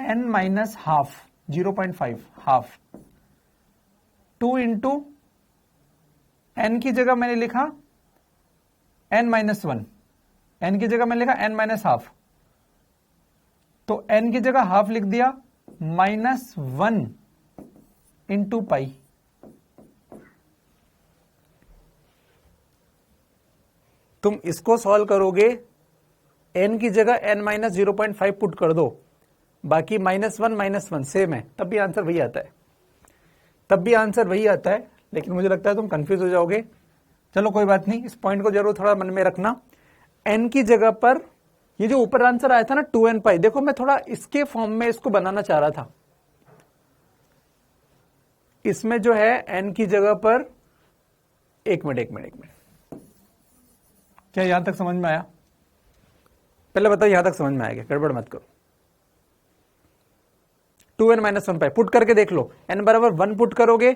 n minus half 0.5 half, 2 into n की जगह मैंने लिखा n माइनस 1, n की जगह मैंने लिखा n माइनस हाफ, तो n की जगह हाफ लिख दिया -1 इंटू पाई, तुम इसको सॉल्व करोगे, n की जगह n माइनस 0.5 पुट कर दो, बाकी -1 सेम है, तब भी आंसर वही आता है, तब भी आंसर वही आता है, लेकिन मुझे लगता है तुम कंफ्यूज हो जाओगे, चलो कोई बात नहीं, इस पॉइंट को जरूर थोड़ा मन में रखना, n की जगह पर ये जो ऊपर आंसर आया था ना 2n पाई, देखो मैं थोड़ा इसके फॉर्म में इसको बनाना चाह रहा था, इसमें जो है n की जगह पर, एक मिनट, क्या यहां तक समझ में आया? पहले बताओ यहां तक समझ में आएगा, गड़बड़ मत करो, 2n माइनस 1 पाई पुट करके देख लो, n बराबर 1 पुट करोगे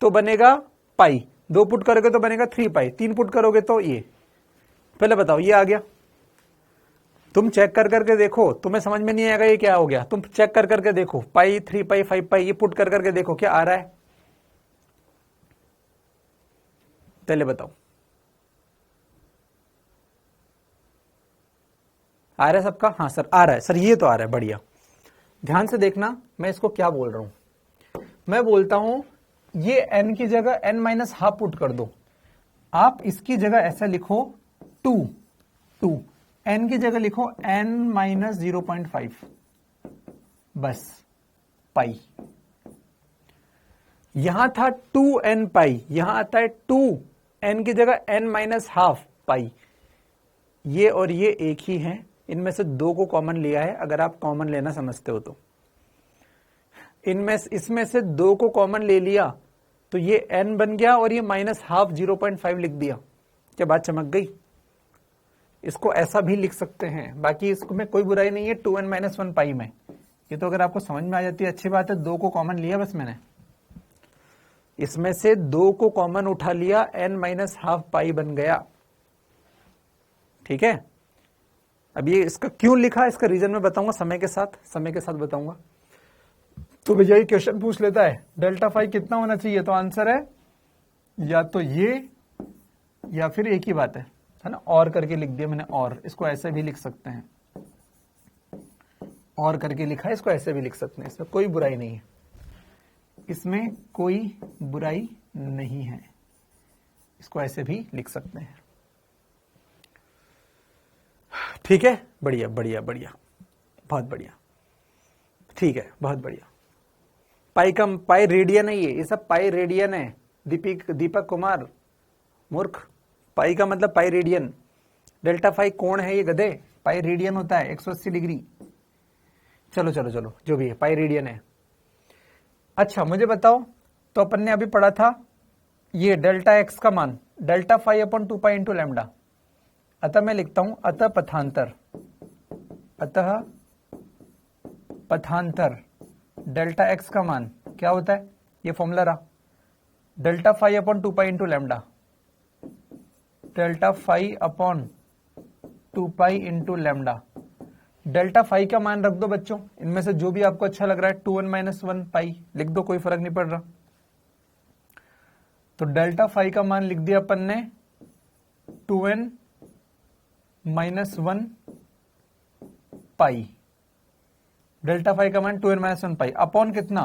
तो बनेगा पाई, 2 पुट करोगे तो बनेगा 3 पाई, 3 पुट करोगे तो ये, पहले बताओ ये आ गया, तुम चेक कर करके देखो, तुम्हें समझ में नहीं आएगा ये क्या हो गया, तुम चेक कर करके देखो, पाई 3 पाई 5 पाई, ये पुट कर करके देखो क्या आ रहा है, पहले बताओ आ रहा है सबका? हाँ सर आ रहा है, सर ये तो आ रहा है, बढ़िया, ध्यान से देखना मैं इसको क्या बोल रहा हूं, मैं बोलता हूं ये n की जगह n माइनस हाफ पुट कर दो, आप इसकी जगह ऐसा लिखो 2 n की जगह लिखो n माइनस 0.5, बस पाई, यहां था 2n पाई, यहां आता है 2 n की जगह n माइनस हाफ पाई, ये और ये एक ही हैं, इनमें से 2 को कॉमन लिया है, अगर आप कॉमन लेना समझते हो तो, इसमें से 2 को कॉमन ले लिया तो ये n बन गया और ये माइनस हाफ 0.5 लिख दिया, क्या बात चमक गई? इसको ऐसा भी लिख सकते हैं, बाकी इसमें कोई बुराई नहीं है 2n माइनस 1 पाई में, ये तो अगर आपको समझ में आ जाती है अच्छी बात है, 2 को कॉमन लिया बस मैंने, इसमें से 2 को कॉमन उठा लिया, n माइनस हाफ पाई बन गया, ठीक है। अब ये इसका क्यों लिखा, इसका रीजन मैं बताऊंगा समय के साथ बताऊंगा। तो भैया ये क्वेश्चन पूछ लेता है डेल्टा फाई कितना होना चाहिए, तो आंसर है या तो ये या फिर एक ही बात है ना, और करके लिख दिया मैंने, और इसको ऐसे भी लिख सकते हैं, और करके लिखा है, इसको ऐसे भी लिख सकते हैं, इसमें कोई बुराई नहीं है, इसमें कोई बुराई नहीं है, इसको ऐसे भी लिख सकते हैं, ठीक है। बढ़िया बढ़िया बढ़िया, बहुत बढ़िया, ठीक है, बहुत बढ़िया। पाई रेडियन है, ये सब पाई रेडियन है, दीपक कुमार मूर्ख, पाई का मतलब पाई रेडियन, डेल्टा फाई कोण है ये गधे, पाई रेडियन होता है 180 डिग्री, चलो चलो चलो जो भी है पाई रेडियन है। अच्छा मुझे बताओ, तो अपन ने अभी पढ़ा था ये डेल्टा एक्स का मान delta phi upon 2 pi into lambda, अतः मैं लिखता हूं अतः पथांतर डेल्टा एक्स का मान क्या होता है, ये फॉर्मूला रहा, delta phi upon 2 pi into lambda, delta phi upon 2 pi into lambda. Delta phi का मान रख दो बच्चों, इनमें से जो भी आपको अच्छा लग रहा है। 2n माइनस 1 पाई लिख दो, कोई फर्क नहीं पड़ रहा। तो डेल्टा फाई का मान लिख दिया अपन ने 2n माइनस 1 पाई। डेल्टा फाई का मान 2n माइनस 1 पाई अपॉन कितना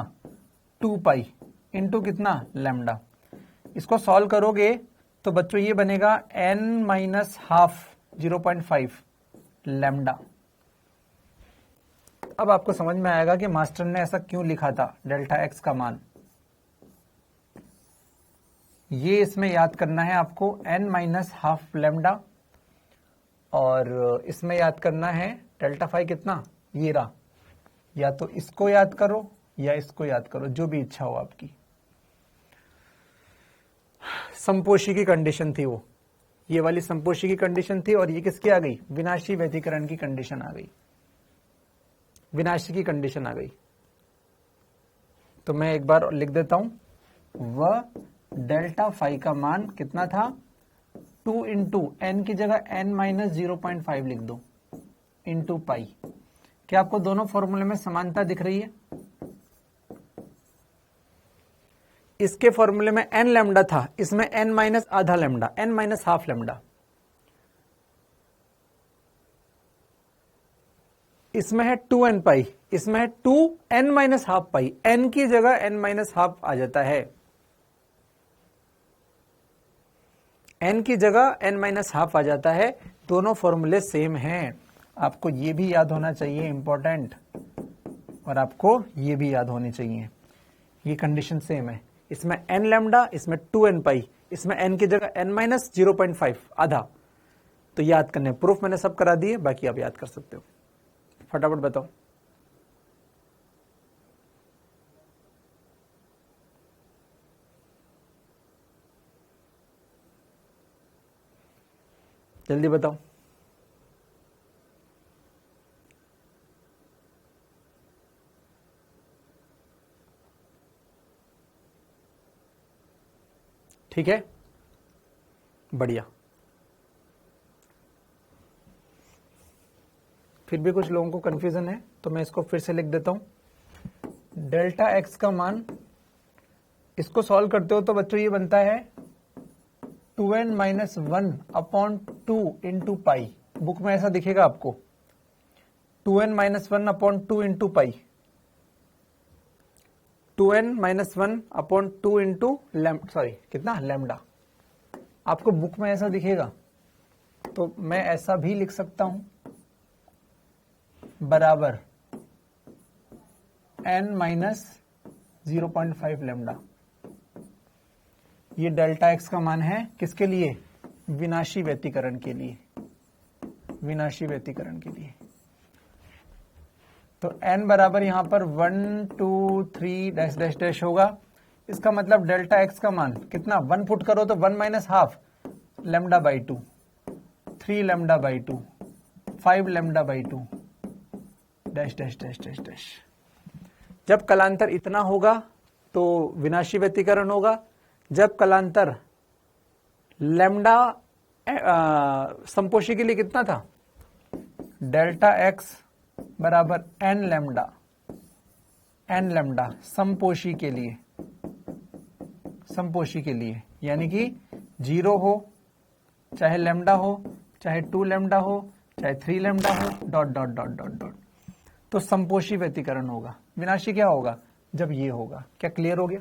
2 पाई इंटू कितना लैम्डा। इसको सॉल्व करोगे तो बच्चों ये बनेगा n माइनस हाफ 0.5 लैम्डा। अब आपको समझ में आएगा कि मास्टर ने ऐसा क्यों लिखा था डेल्टा एक्स का मान। ये इसमें याद करना है आपको n माइनस हाफ लैम्डा, और इसमें याद करना है डेल्टा फाई कितना, ये रहा। या तो इसको याद करो या इसको याद करो, जो भी इच्छा हो आपकी। संपोषी की कंडीशन थी वो, ये वाली संपोषी की कंडीशन थी, और ये किसकी आ गई, विनाशी व्यतिकरण की कंडीशन आ गई, विनाशी की कंडीशन आ गई। तो मैं एक बार लिख देता हूं, वह डेल्टा फाई का मान कितना था 2 इंटू एन की जगह n माइनस 0.5 लिख दो इंटू पाई। क्या आपको दोनों फॉर्मूले में समानता दिख रही है? इसके फॉर्मूले में n लैम्डा था, इसमें n माइनस आधा lambda, n minus half lambda. इसमें है 2n पाई, इसमें है 2n minus half pi. n की जगह n माइनस हाफ आ जाता है, n की जगह n माइनस हाफ आ जाता है। दोनों फॉर्मूले सेम हैं, आपको ये भी याद होना चाहिए, इंपॉर्टेंट, और आपको ये भी याद होनी चाहिए। ये कंडीशन सेम है, इसमें n लैम्डा, इसमें 2n पाई, इसमें n की जगह n माइनस 0.5 आधा। तो याद करने, प्रूफ मैंने सब करा दिए, बाकी आप याद कर सकते हो। फटाफट बताओ। जल्दी बताओ। ठीक है, बढ़िया। फिर भी कुछ लोगों को कंफ्यूजन है, तो मैं इसको फिर से लिख देता हूं। डेल्टा एक्स का मान, इसको सॉल्व करते हो तो बच्चों ये बनता है 2n minus 1 upon 2 into pi. Book में ऐसा दिखेगा आपको, 2n minus 1 upon 2 into pi, 2n minus 1 upon 2 into कितना लैम्डा। आपको बुक में ऐसा दिखेगा, तो मैं ऐसा भी लिख सकता हूं, बराबर n माइनस 0.5 लैम्डा। ये डेल्टा एक्स का मान है, किसके लिए, विनाशी व्यतिकरण के लिए, विनाशी व्यतिकरण के लिए। तो n बराबर यहां पर 1 2 3 डैश डैश डैश होगा। इसका मतलब डेल्टा एक्स का मान कितना, 1 पुट करो तो 1 minus half lambda by 2, 3 lambda by 2, 5 lambda by 2 dash dash dash dash dash. जब कलांतर इतना होगा तो विनाशी व्यतिकरण होगा। जब कलांतर लैम्डा संपोषी के लिए कितना था, डेल्टा एक्स बराबर n लैम्डा, n लैम्डा संपोषी के लिए, संपोषी के लिए, यानी कि 0 हो, चाहे लैम्डा हो, चाहे 2 लैम्डा हो, चाहे 3 लैम्डा हो, dot dot dot dot dot, तो संपोषी व्यतिकरण होगा। विनाशी क्या होगा, जब ये होगा। क्या क्लियर हो गया?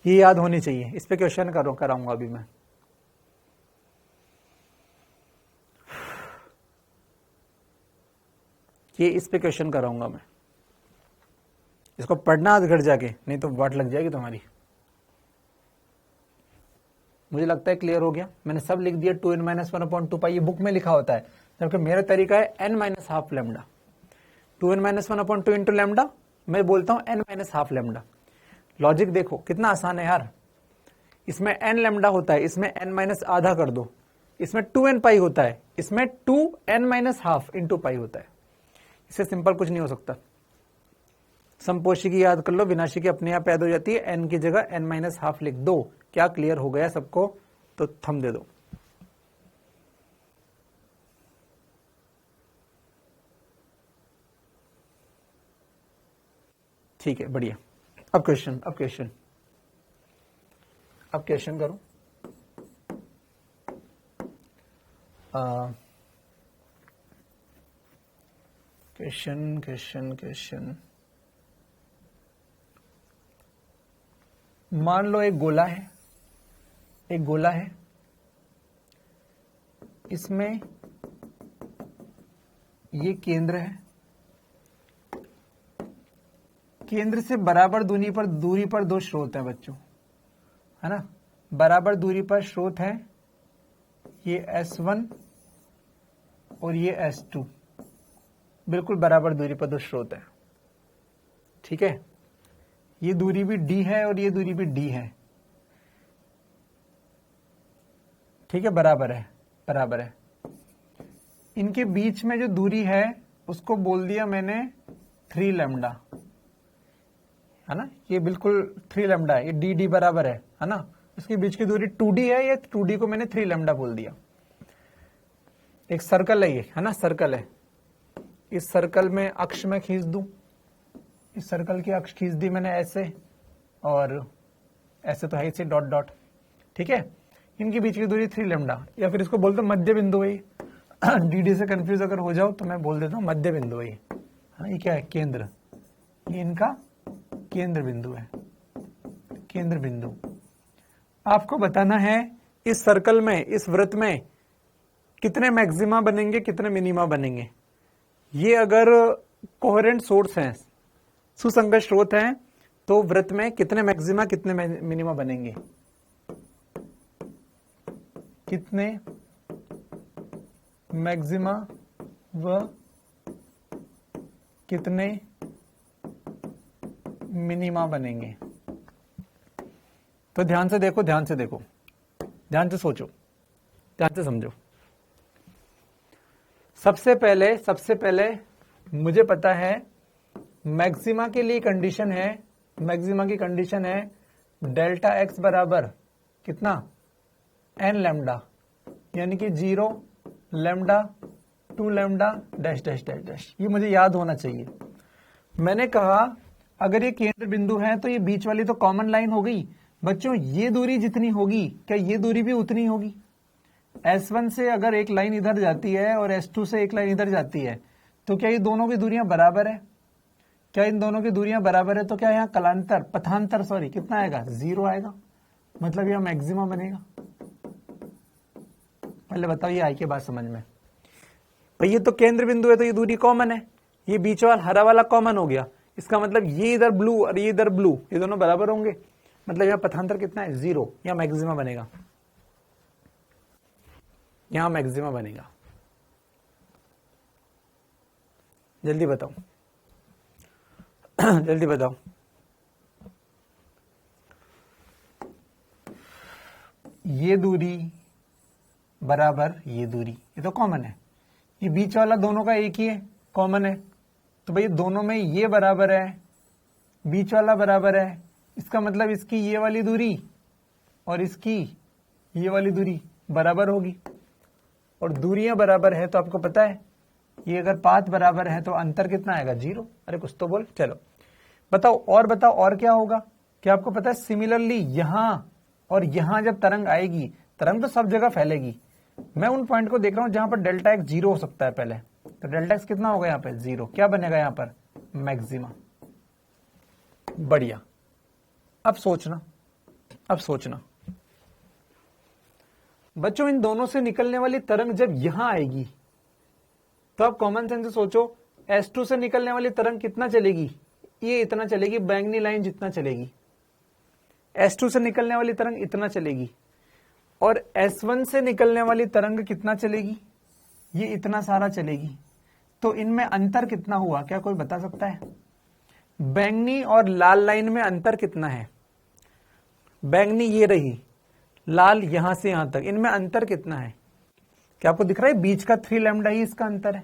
ये याद होनी चाहिए। इस पे क्वेश्चन कराऊंगा अभी मैं। ये इस पे क्वेश्चन कराऊंगा मैं, इसको पढ़ना आज घर जाके, नहीं तो वाट लग जाएगी तुम्हारी। मुझे लगता है क्लियर हो गया। मैंने सब लिख दिया, 2n माइनस 1 अपॉन 2 पाई, ये बुक में लिखा होता है, जबकि मेरा तरीका है n minus half lambda. 2n minus 1 upon 2 into lambda, मैं बोलता हूं n minus half lambda. Logic देखो कितना आसान है यार। इसमें n लैम्डा होता है, इसमें n माइनस आधा कर दो, इसमें 2n पाई होता है, इसमें 2n minus half into pi होता है। इससे सिंपल कुछ नहीं हो सकता। संपोषी की याद कर लो, विनाशी की अपने आप याद हो जाती है, n की जगह n माइनस हाफ लिख दो। क्या क्लियर हो गया सबको? तो थम दे दो। ठीक है, बढ़िया। अब क्वेश्चन करो। क्वेश्चन मान लो एक गोला है, इसमें ये केंद्र है, केंद्र से बराबर दूरी पर दो स्रोत हैं बच्चों, है ना, बराबर दूरी पर स्रोत है, ये S1 और ये S2, बिल्कुल बराबर दूरी पर दो स्रोत है, ठीक है। ये दूरी भी D है और ये दूरी भी D है, ठीक है, बराबर है। इनके बीच में जो दूरी है उसको बोल दिया मैंने 3 लैम्डा, है ना, ये बिल्कुल 3 लैम्डा है, ये डी बराबर है ना। इसके बीच की दूरी 2D है, ये 2D को मैंने 3 लैम्डा बोल दिया। एक सर्कल है ये, है ना, सर्कल है। इस सर्कल में अक्ष में खींच दूं, इस सर्कल की अक्ष खींच दी मैंने ऐसे, और ऐसे तो है इसे डॉट डॉट, ठीक है। इनके बीच की दूरी 3 लैम्डा, या फिर इसको बोलते मध्य बिंदु है। डी से कंफ्यूज अगर हो जाओ तो मैं बोल देता हूं मध्य बिंदु है, ये क्या है, केंद्र, ये इनका केंद्र बिंदु है, केंद्र बिंदु। आपको बताना है इस सर्कल में, इस वृत्त में कितने मैक्सिमा बनेंगे, कितने मिनिमा बनेंगे। ये अगर कोहेरेंट सोर्स हैं, सुसंगत स्रोत हैं, तो वृत्त में कितने मैक्सिमा कितने मिनिमा बनेंगे, कितने मैक्सिमा व कितने मिनिमा बनेंगे। तो ध्यान से देखो, ध्यान से सोचो, ध्यान से समझो। सबसे पहले मुझे पता है मैक्सिमा के लिए कंडीशन है, मैक्सिमा की कंडीशन है डेल्टा एक्स बराबर कितना, n लैम्डा, यानी कि 0 lambda 2 lambda dash dash dash dash. ये मुझे याद होना चाहिए। मैंने कहा अगर ये केंद्र बिंदु है तो ये बीच वाली तो कॉमन लाइन हो गई बच्चों। ये दूरी जितनी होगी क्या ये दूरी भी उतनी होगी। S1 से अगर एक लाइन इधर जाती है और S2 से एक लाइन इधर जाती है तो क्या ये दोनों की दूरियां बराबर है। क्या इन दोनों की दूरियां बराबर है तो क्या यहाँ पथांतर कितना आएगा, 0 आएगा, मतलब यह मैक्सिमा बनेगा। पहले बताओ ये आई के बात समझ में। भाई ये तो केंद्र बिंदु है तो ये दूरी कॉमन है, ये बीच वाला हरा वाला कॉमन हो गया, इसका मतलब ये इधर ब्लू और ये इधर ब्लू, ये दोनों बराबर होंगे, मतलब यहाँ पथांतर कितना है, 0, यहाँ मैक्सिमा बनेगा, यहां मैक्सिमा बनेगा। जल्दी बताओ जल्दी बताओ। ये दूरी बराबर ये दूरी, ये तो कॉमन है, ये बीच वाला दोनों का एक ही है, कॉमन है, तो भाई दोनों में ये बराबर है, बीच वाला बराबर है, इसका मतलब इसकी ये वाली दूरी और इसकी ये वाली दूरी बराबर होगी। और दूरियां बराबर है तो आपको पता है ये अगर पाथ बराबर है तो अंतर कितना आएगा, 0। अरे कुछ तो बोल, चलो बताओ और क्या होगा। क्या आपको पता है सिमिलरली यहां और यहां जब तरंग आएगी, तरंग तो सब जगह फैलेगी, मैं उन पॉइंट को देख रहा हूं जहां पर डेल्टा एक्स 0 हो सकता है पहले, तो डेल्टा एक्स कितना होगा यहाँ पे, 0, क्या बनेगा यहाँ पर, मैक्सिमा। बढ़िया। अब सोचना बच्चों, इन दोनों से निकलने वाली तरंग जब यहां आएगी तो आप कॉमन सेंस से सोचो, S2 से निकलने वाली तरंग कितना चलेगी, ये इतना चलेगी, बैंगनी लाइन जितना चलेगी। S2 से निकलने वाली तरंग इतना चलेगी, और S1 से निकलने वाली तरंग कितना चलेगी, ये इतना सारा चलेगी। तो इनमें अंतर कितना हुआ, क्या कोई बता सकता है। बैंगनी और लाल लाइन में अंतर कितना है, बैंगनी ये रही, लाल यहां से यहां तक, इनमें अंतर कितना है। क्या आपको दिख रहा है, बीच का 3 लैम्डा ही इसका अंतर है।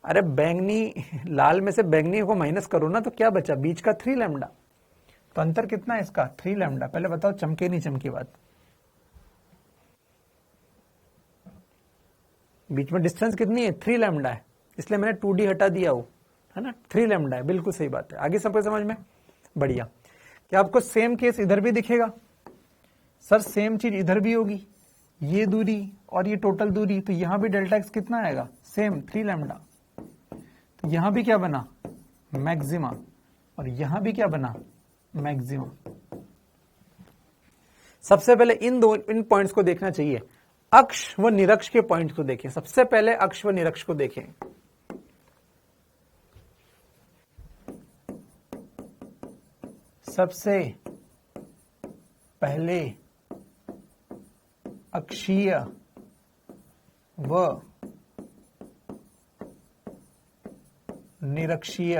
अरे बैंगनी, लाल में से बैंगनी को माइनस करो ना तो क्या बचा, बीच का 3 लैम्डा, तो अंतर कितना है इसका, 3 लैम्डा। पहले बताओ चमके नहीं चमकी बात। बीच में डिस्टेंस कितनी है, 3 लैम्डा है, इसलिए मैंने 2D हटा दिया हो, है ना, 3 लैम्डा है, बिल्कुल सही बात है। आगे सबको समझ में? बढ़िया। क्या आपको सेम केस इधर भी दिखेगा? सर सेम चीज इधर भी होगी, ये दूरी और ये टोटल दूरी, तो यहां भी डेल्टा एक्स कितना आएगा? Same 3 lambda. तो यहां भी क्या बना? मैक्सिमा। और यहां भी क्या बना? मैक्सिमा। सबसे पहले इन पॉइंट्स को देखना चाहिए, अक्ष व निरक्ष के पॉइंट्स को देखें। सबसे पहले अक्ष व निरक्ष को देखें। सबसे पहले अक्षीय व निरक्षीय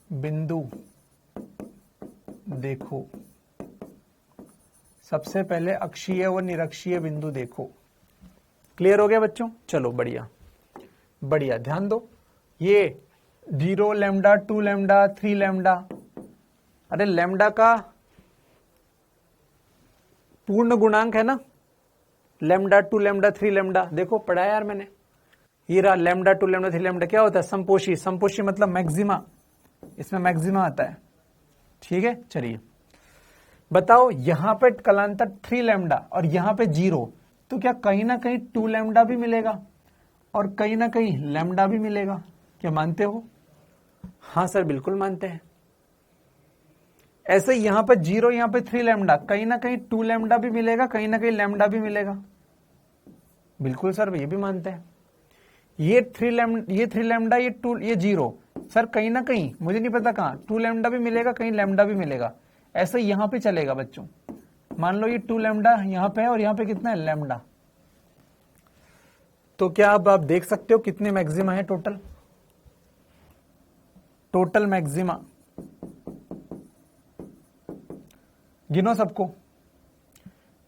बिंदु देखो। सबसे पहले अक्षीय व निरक्षीय बिंदु देखो। क्लियर हो गया बच्चों? चलो बढ़िया बढ़िया, ध्यान दो। ये 0 लैम्डा, 2 लैम्डा, 3 लैम्डा, अरे लैम्डा का पूर्ण गुणांक है ना, लैम्डा 2 लैम्डा 3 लैम्डा, देखो पढ़ा यार मैंने। ये रहा लैम्डा 2 लैम्डा 3 लैम्डा, क्या होता है? समपोषी। समपोषी मतलब मैक्सिमा, इसमें मैक्सिमा आता है। ठीक है, चलिए बताओ, यहां पे कलांतर 3 लैम्डा और यहां पे 0, तो क्या कहीं ना कहीं 2 लैम्डा भी मिलेगा और कहीं ना कहीं लैम्डा भी मिलेगा? क्या मानते हो? हाँ सर बिल्कुल मानते हैं। ऐसे यहां पे 0, यहां पे 3 लैम्डा, कहीं ना कहीं 2 लैम्डा भी मिलेगा, कहीं ना कहीं लैम्डा भी मिलेगा। बिल्कुल सर, ये भी मानते हैं। ये 3 लैम्डा, ये 2, ये 0, सर कहीं ना कहीं, मुझे नहीं पता कहां, 2 लैम्डा भी मिलेगा, कहीं लैम्डा भी मिलेगा। ऐसे यहां पे चलेगा बच्चों। मान लो ये 2 लैम्डा यहां पे है और यहां पे कितना है? लैम्डा। तो क्या अब आप देख सकते हो कितने मैक्सिमा है टोटल? टोटल मैक्सिमा गिनो सबको।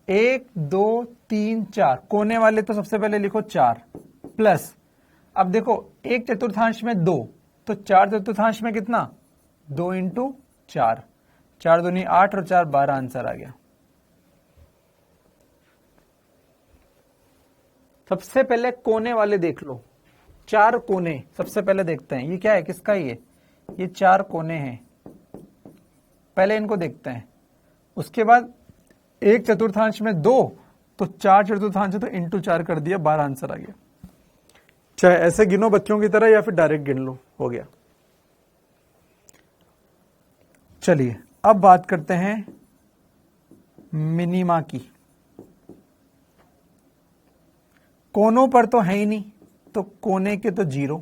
1 2 3 4, कोने वाले तो सबसे पहले लिखो 4 प्लस, अब देखो 1/4 में 2, तो 4/4 में कितना? 2 इंटू 4, 4 दूनी 8 और 4 12, आंसर आ गया। सबसे पहले कोने वाले देख लो, 4 कोने सबसे पहले देखते हैं। ये क्या है? किसका? ये 4 कोने हैं, पहले इनको देखते हैं। उसके बाद 1/4 में 2, तो 4/4 है तो इंटू 4 कर दिया, 12 आंसर आ गया। चाहे ऐसे गिनो बच्चों की तरह या फिर डायरेक्ट गिन लो, हो गया। चलिए अब बात करते हैं मिनिमा की। कोनों पर तो है ही नहीं, तो कोने के तो 0,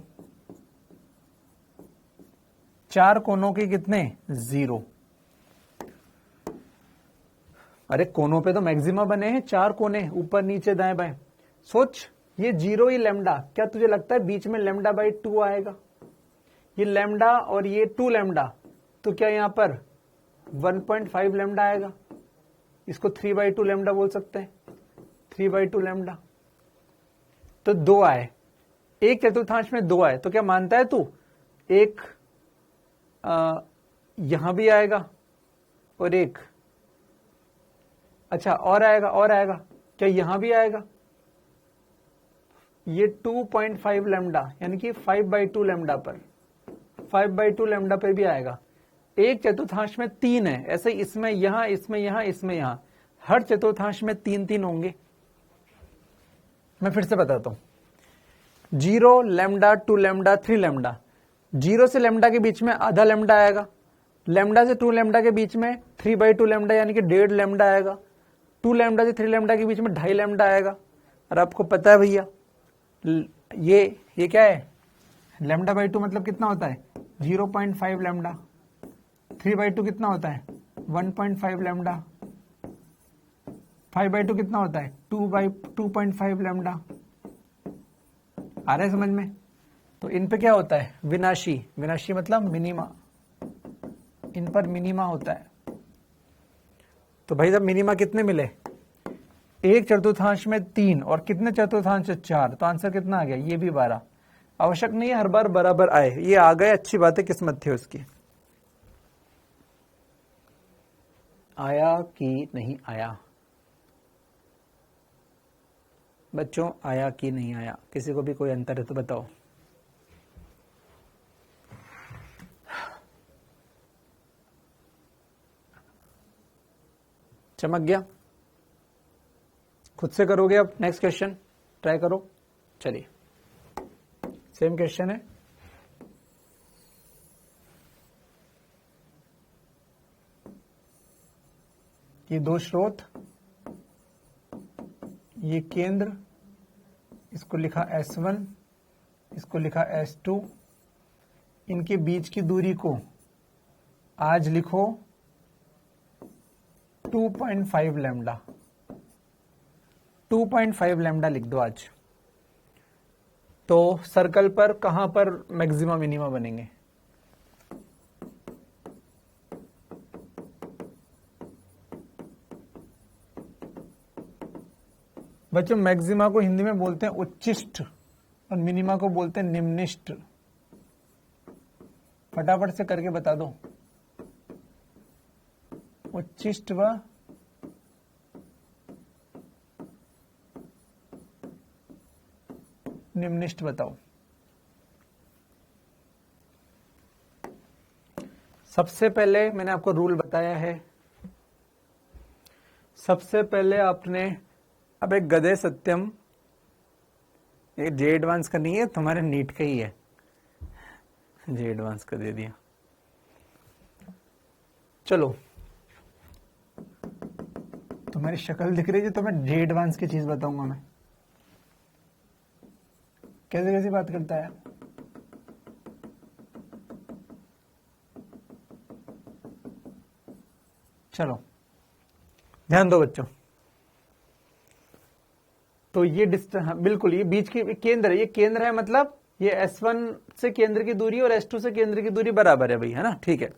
4 कोनों के कितने? 0। अरे कोनों पे तो मैक्सिमा बने हैं, 4 कोने, ऊपर नीचे दाएं बाएं। सोच, ये 0 ही लैम्डा, क्या तुझे लगता है बीच में लैम्डा बाई 2 आएगा? ये लैम्डा और ये 2 लैम्डा, तो क्या यहां पर 1.5 लैम्डा आएगा? इसको 3/2 लैम्डा बोल सकते हैं, 3/2 लैम्डा। तो 2 आए, 1/4 में 2 आए, तो क्या मानता है तू? एक यहां भी आएगा और एक, अच्छा और आएगा, क्या यहां भी आएगा? ये 2.5 लैम्डा यानी कि 5/2 लैम्डा पर, 5/2 लैम्डा पे भी आएगा। 1/4 में 3 है, ऐसे इसमें यहां, इसमें यहां, इसमें यहां, हर चतुर्थांश में 3 होंगे। मैं फिर से बताता हूं, 0 लैम्डा, 2 लैम्डा, 3 लैम्डा, 0 से लैम्डा के बीच में आधा लैम्डा आएगा, लैम्डा से 2 लैम्डा के बीच में 3/2 लैम्डा यानी कि 1.5 लैम्डा आएगा, 2 लैम्डा से 3 लैम्डा के बीच में 2.5 लैम्डा आएगा। और आपको पता है भैया ये क्या है? लैम्डा बाई 2 मतलब कितना होता है? 0.5 लैम्डा। 3/2 कितना होता है? 1.5 लैम्डा। 5/2 कितना होता है? 2/2.5 लैम्डा। आ रहा है समझ में? तो इन पे क्या होता है? विनाशी। विनाशी मतलब मिनिमा, इन पर मिनिमा होता है। तो भाई साहब मिनिमा कितने मिले? 1/4 में 3 और कितने चतुर्थांश से 4, तो आंसर कितना आ गया? ये भी 12। आवश्यक नहीं है हर बार बराबर आए, ये आ गए, अच्छी बात है, किस्मत थी उसकी। आया कि नहीं आया बच्चों? आया कि नहीं आया? किसी को भी कोई अंतर है तो बताओ। चमक गया? खुद से करोगे अब? नेक्स्ट क्वेश्चन ट्राई करो। चलिए सेम क्वेश्चन है। ये दो स्रोत, ये केंद्र, इसको लिखा S1, इसको लिखा S2। इनके बीच की दूरी को आज लिखो 2.5 लैम्डा। 2.5 लैम्डा लिख दो आज। तो सर्कल पर कहां पर मैक्सिमा मिनिमा बनेंगे? बच्चों मैक्सिमा को हिंदी में बोलते हैं उच्चिष्ट और मिनिमा को बोलते हैं निम्निष्ट। फटाफट से करके बता दो। उच्चिष्ट व निम्निष्ट बताओ। सबसे पहले मैंने आपको रूल बताया है। सबसे पहले आपने, अब एक गधे सत्यम, ये जे एडवांस का नहीं है, तुम्हारे नीट का ही है, जे एडवांस का दे दिया। चलो तुम्हारी शक्ल दिख रही है तो मैं जे एडवांस की चीज बताऊंगा। मैं कैसे कैसे बात करता है। चलो ध्यान दो बच्चों। तो ये हाँ, बिल्कुल ये बीच की केंद्र है। ये केंद्र है, मतलब ये S1 से केंद्र की दूरी और S2 से केंद्र की दूरी बराबर है भाई, है ना? ठीक है।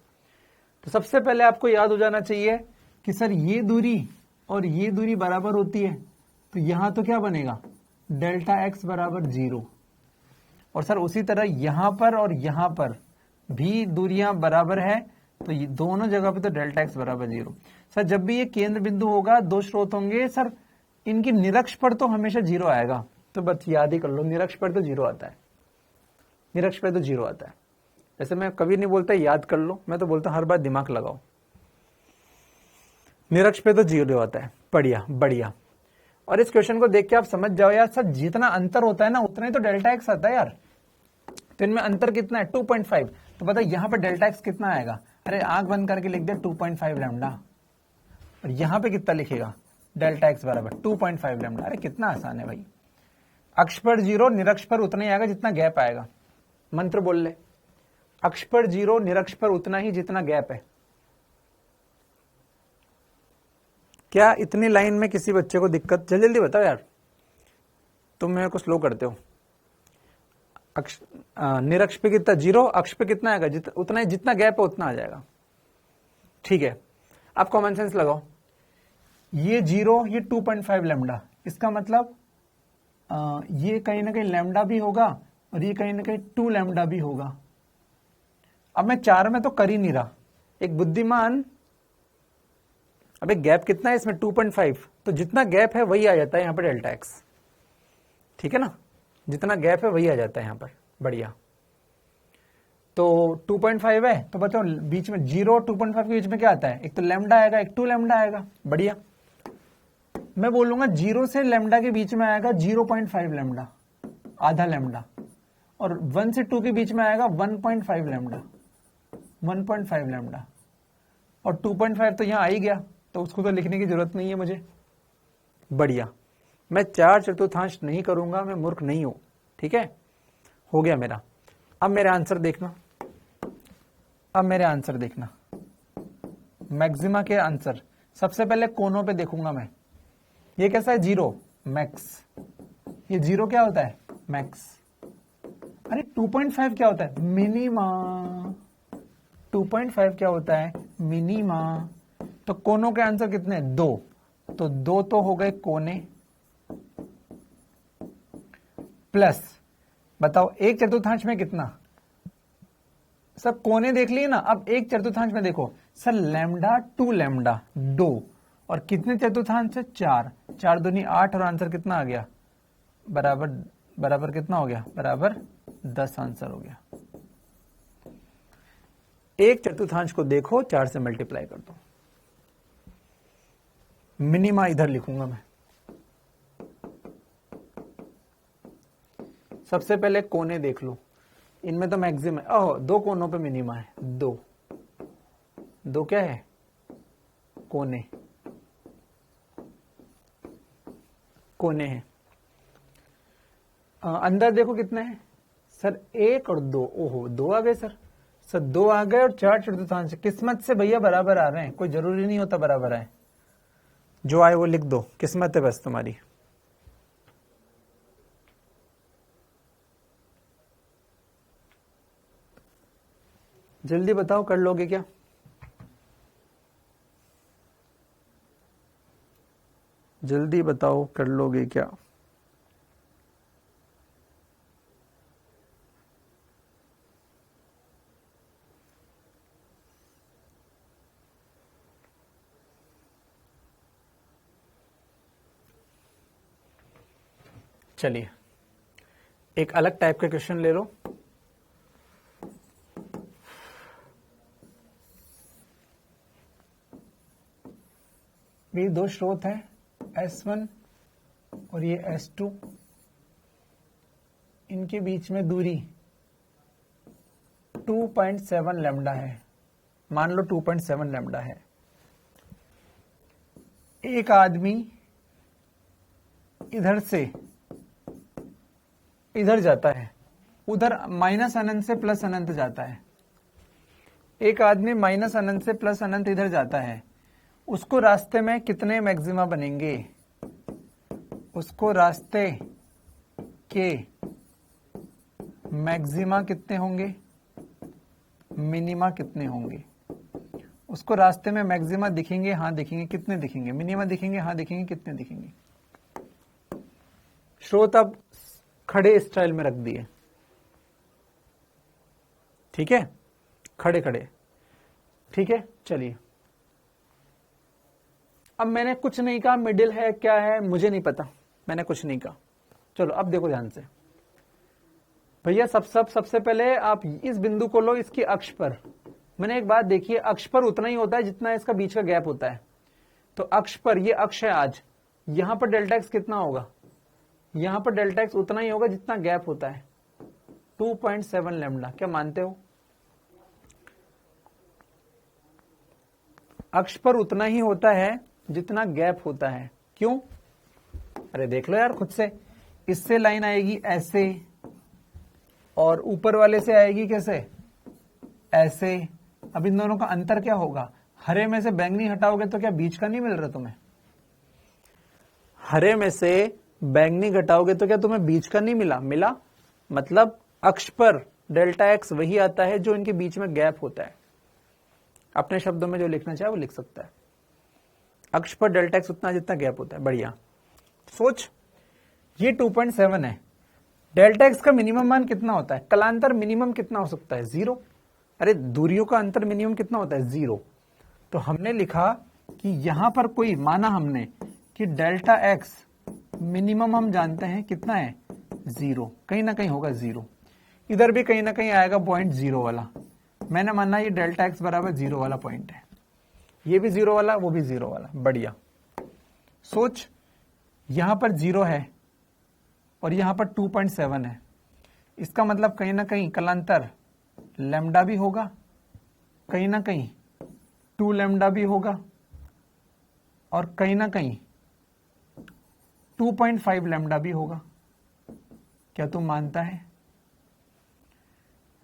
तो सबसे पहले आपको याद हो जाना चाहिए कि सर ये दूरी और ये दूरी बराबर होती है, तो यहां तो क्या बनेगा? डेल्टा x बराबर 0। और सर उसी तरह यहां पर और यहां पर भी दूरियां बराबर है, तो ये दोनों जगह पे तो डेल्टा x बराबर 0। सर जब भी ये केंद्र बिंदु होगा, दो स्रोत होंगे सर, इनकी निरक्ष पर तो हमेशा 0 आएगा। तो बस याद ही कर लो, निरक्ष पर तो 0 आता है। निरक्ष पर तो 0 आता है। वैसे मैं कभी नहीं बोलता याद कर लो, मैं तो बोलता हर बार दिमाग लगाओ। निरक्ष पे तो 0 आता है। बढ़िया बढ़िया। और इस क्वेश्चन को देख के आप समझ जाओ यार, सर जितना अंतर होता है ना उतना ही तो डेल्टा एक्स आता है यार। तो इनमें अंतर कितना है? 2.5। तो बताओ यहां पर डेल्टा एक्स कितना आएगा? अरे आंख बंद करके लिख दे 2.5 लैम्डा। और यहां पे कितना लिखेगा? डेल्टा एक्स बराबर 2.5 लैम्डा। अरे कितना आसान है भाई। अक्ष पर 0, निरक्ष पर उतना ही आएगा जितना गैप आएगा। मंत्र बोल ले, अक्ष पर 0, निरक्ष पर उतना ही जितना गैप है। क्या इतनी लाइन में किसी बच्चे को दिक्कत? जल्दी जल्दी बताओ यार, तुम मेरे को स्लो करते हो। अक्ष निरक्ष पे कितना? 0, अक्ष पे कितना आएगा? उतना जितना गैप है उतना आ जाएगा। ठीक है, आप कॉमन सेंस लगाओ। ये 0, ये 2.5 लैम्डा, इसका मतलब ये कहीं ना कहीं लैम्डा भी होगा और ये कहीं ना कहीं 2 लैम्डा भी होगा। अब मैं 4 में तो कर ही नहीं रहा। एक बुद्धिमान, अब एक गैप कितना है इसमें? 2.5। तो जितना गैप है वही आ जाता है यहां पर डेल्टा एक्स। ठीक है ना? जितना गैप है वही आ जाता है यहां पर। बढ़िया। तो 2.5 है, तो बताओ बीच में 0 और 2.5 के बीच में क्या आता है? एक तो लैम्डा आएगा, एक 2 लैम्डा आएगा। बढ़िया। मैं बोलूंगा 0 से लैम्डा के बीच में आएगा 0.5 लैम्डा, आधा लैम्डा। और 1 से 2 के बीच में आएगा 1.5 लैम्डा, 1.5 लैम्डा। और 2.5 तो यहां आ ही गया, तो उसको तो लिखने की जरूरत नहीं है मुझे। बढ़िया। मैं 4/4 नहीं करूंगा, मैं मूर्ख नहीं हूं। ठीक है, हो गया मेरा। अब मेरे आंसर देखना, अब मेरे आंसर देखना, मैक्सिमा के आंसर। सबसे पहले कोनों पे देखूंगा मैं। ये कैसा है? 0 मैक्स। ये 0 क्या होता है? मैक्स। अरे 2.5 क्या होता है? मिनिमा। 2.5 क्या होता है? मिनिमा। तो कोनों के आंसर कितने? 2। तो 2 तो हो गए कोने, प्लस बताओ 1/4 में कितना? सब कोने देख लिए ना, अब 1/4 में देखो सर, लैम्डा 2 लैम्डा 2 और कितने चतुर्थांश है? 4। 4 दूनी 8 और आंसर कितना आ गया? बराबर बराबर कितना हो गया? बराबर 10 आंसर हो गया। 1/4 को देखो 4 से मल्टीप्लाई कर दो। मिनिमा इधर लिखूंगा मैं। सबसे पहले कोने देख लो, इनमें तो मैक्सिमम है। ओह, दो कोनों पे मिनिमा है, दो दो क्या है, कोने, कोने हैं। अंदर देखो कितने हैं सर, एक और दो। ओहो, दो आ गए सर, दो आ गए और 4 चतुर्थांश। किस्मत से भैया बराबर आ रहे हैं, कोई जरूरी नहीं होता बराबर आए, जो आए वो लिख दो, किस्मत है बस तुम्हारी। जल्दी बताओ, कर लोगे क्या? जल्दी बताओ, कर लोगे क्या? चलिए एक अलग टाइप का क्वेश्चन ले लो। ये दो स्रोत हैं, S1 और ये S2, इनके बीच में दूरी 2.7 लैम्डा है, मान लो 2.7 लैम्डा है। एक आदमी इधर से इधर जाता है, उधर माइनस अनंत से प्लस अनंत जाता है। एक आदमी माइनस अनंत से प्लस अनंत इधर जाता है, उसको रास्ते में कितने मैक्सिमा बनेंगे? उसको रास्ते के मैक्सिमा कितने होंगे, मिनिमा कितने होंगे? उसको रास्ते में मैक्सिमा दिखेंगे, हाँ दिखेंगे, कितने दिखेंगे? मिनिमा दिखेंगे, हाँ दिखेंगे, कितने दिखेंगे? स्रोत अब खड़े स्टाइल में रख दिए, ठीक है, खड़े खड़े, ठीक है। चलिए, अब मैंने कुछ नहीं कहा मिडिल है क्या है मुझे नहीं पता, मैंने कुछ नहीं कहा। चलो अब देखो ध्यान से भैया, सबसे पहले आप इस बिंदु को लो इसकी अक्ष पर। मैंने एक बात देखी है, अक्ष पर उतना ही होता है जितना इसका बीच का गैप होता है। तो अक्ष पर, ये अक्ष है आज, यहां पर डेल्टा एक्स कितना होगा? यहां पर डेल्टा एक्स उतना ही होगा जितना गैप होता है, 2.7 लैम्डा। क्या मानते हो? अक्ष पर उतना ही होता है जितना गैप होता है। क्यों? अरे देख लो यार खुद से, इससे लाइन आएगी ऐसे और ऊपर वाले से आएगी कैसे, ऐसे। अब इन दोनों का अंतर क्या होगा? हरे में से बैंगनी हटाओगे तो क्या बीच का नहीं मिल रहा तुम्हें? हरे में से बैंगनी घटाओगे तो क्या तुम्हें बीच का नहीं मिला? मिला, मतलब अक्ष पर डेल्टा एक्स वही आता है जो इनके बीच में गैप होता है। अपने शब्दों में जो लिखना चाहे वो लिख सकता है। अक्ष पर डेल्टा एक्स उतना जितना गैप होता है। बढ़िया सोच, ये 2.7 है, डेल्टा एक्स का मिनिमम मान कितना होता है? कलांतर मिनिमम कितना हो सकता है? 0। अरे दूरियों का अंतर मिनिमम कितना होता है? 0। तो हमने लिखा कि यहां पर कोई, माना हमने कि डेल्टा एक्स मिनिमम हम जानते हैं कितना है? 0। कहीं ना कहीं होगा 0, इधर भी कहीं ना कहीं आएगा पॉइंट 0 वाला। मैंने माना ये डेल्टा एक्स बराबर 0 वाला पॉइंट है, ये भी 0 वाला, वो भी 0 वाला। बढ़िया सोच, यहां पर 0 है और यहां पर 2.7 है, इसका मतलब कहीं ना कहीं कलांतर लैम्डा भी होगा, कहीं ना कहीं 2 लैम्डा भी होगा, और कहीं ना कहीं 2.5 लैम्डा भी होगा। क्या तू मानता है?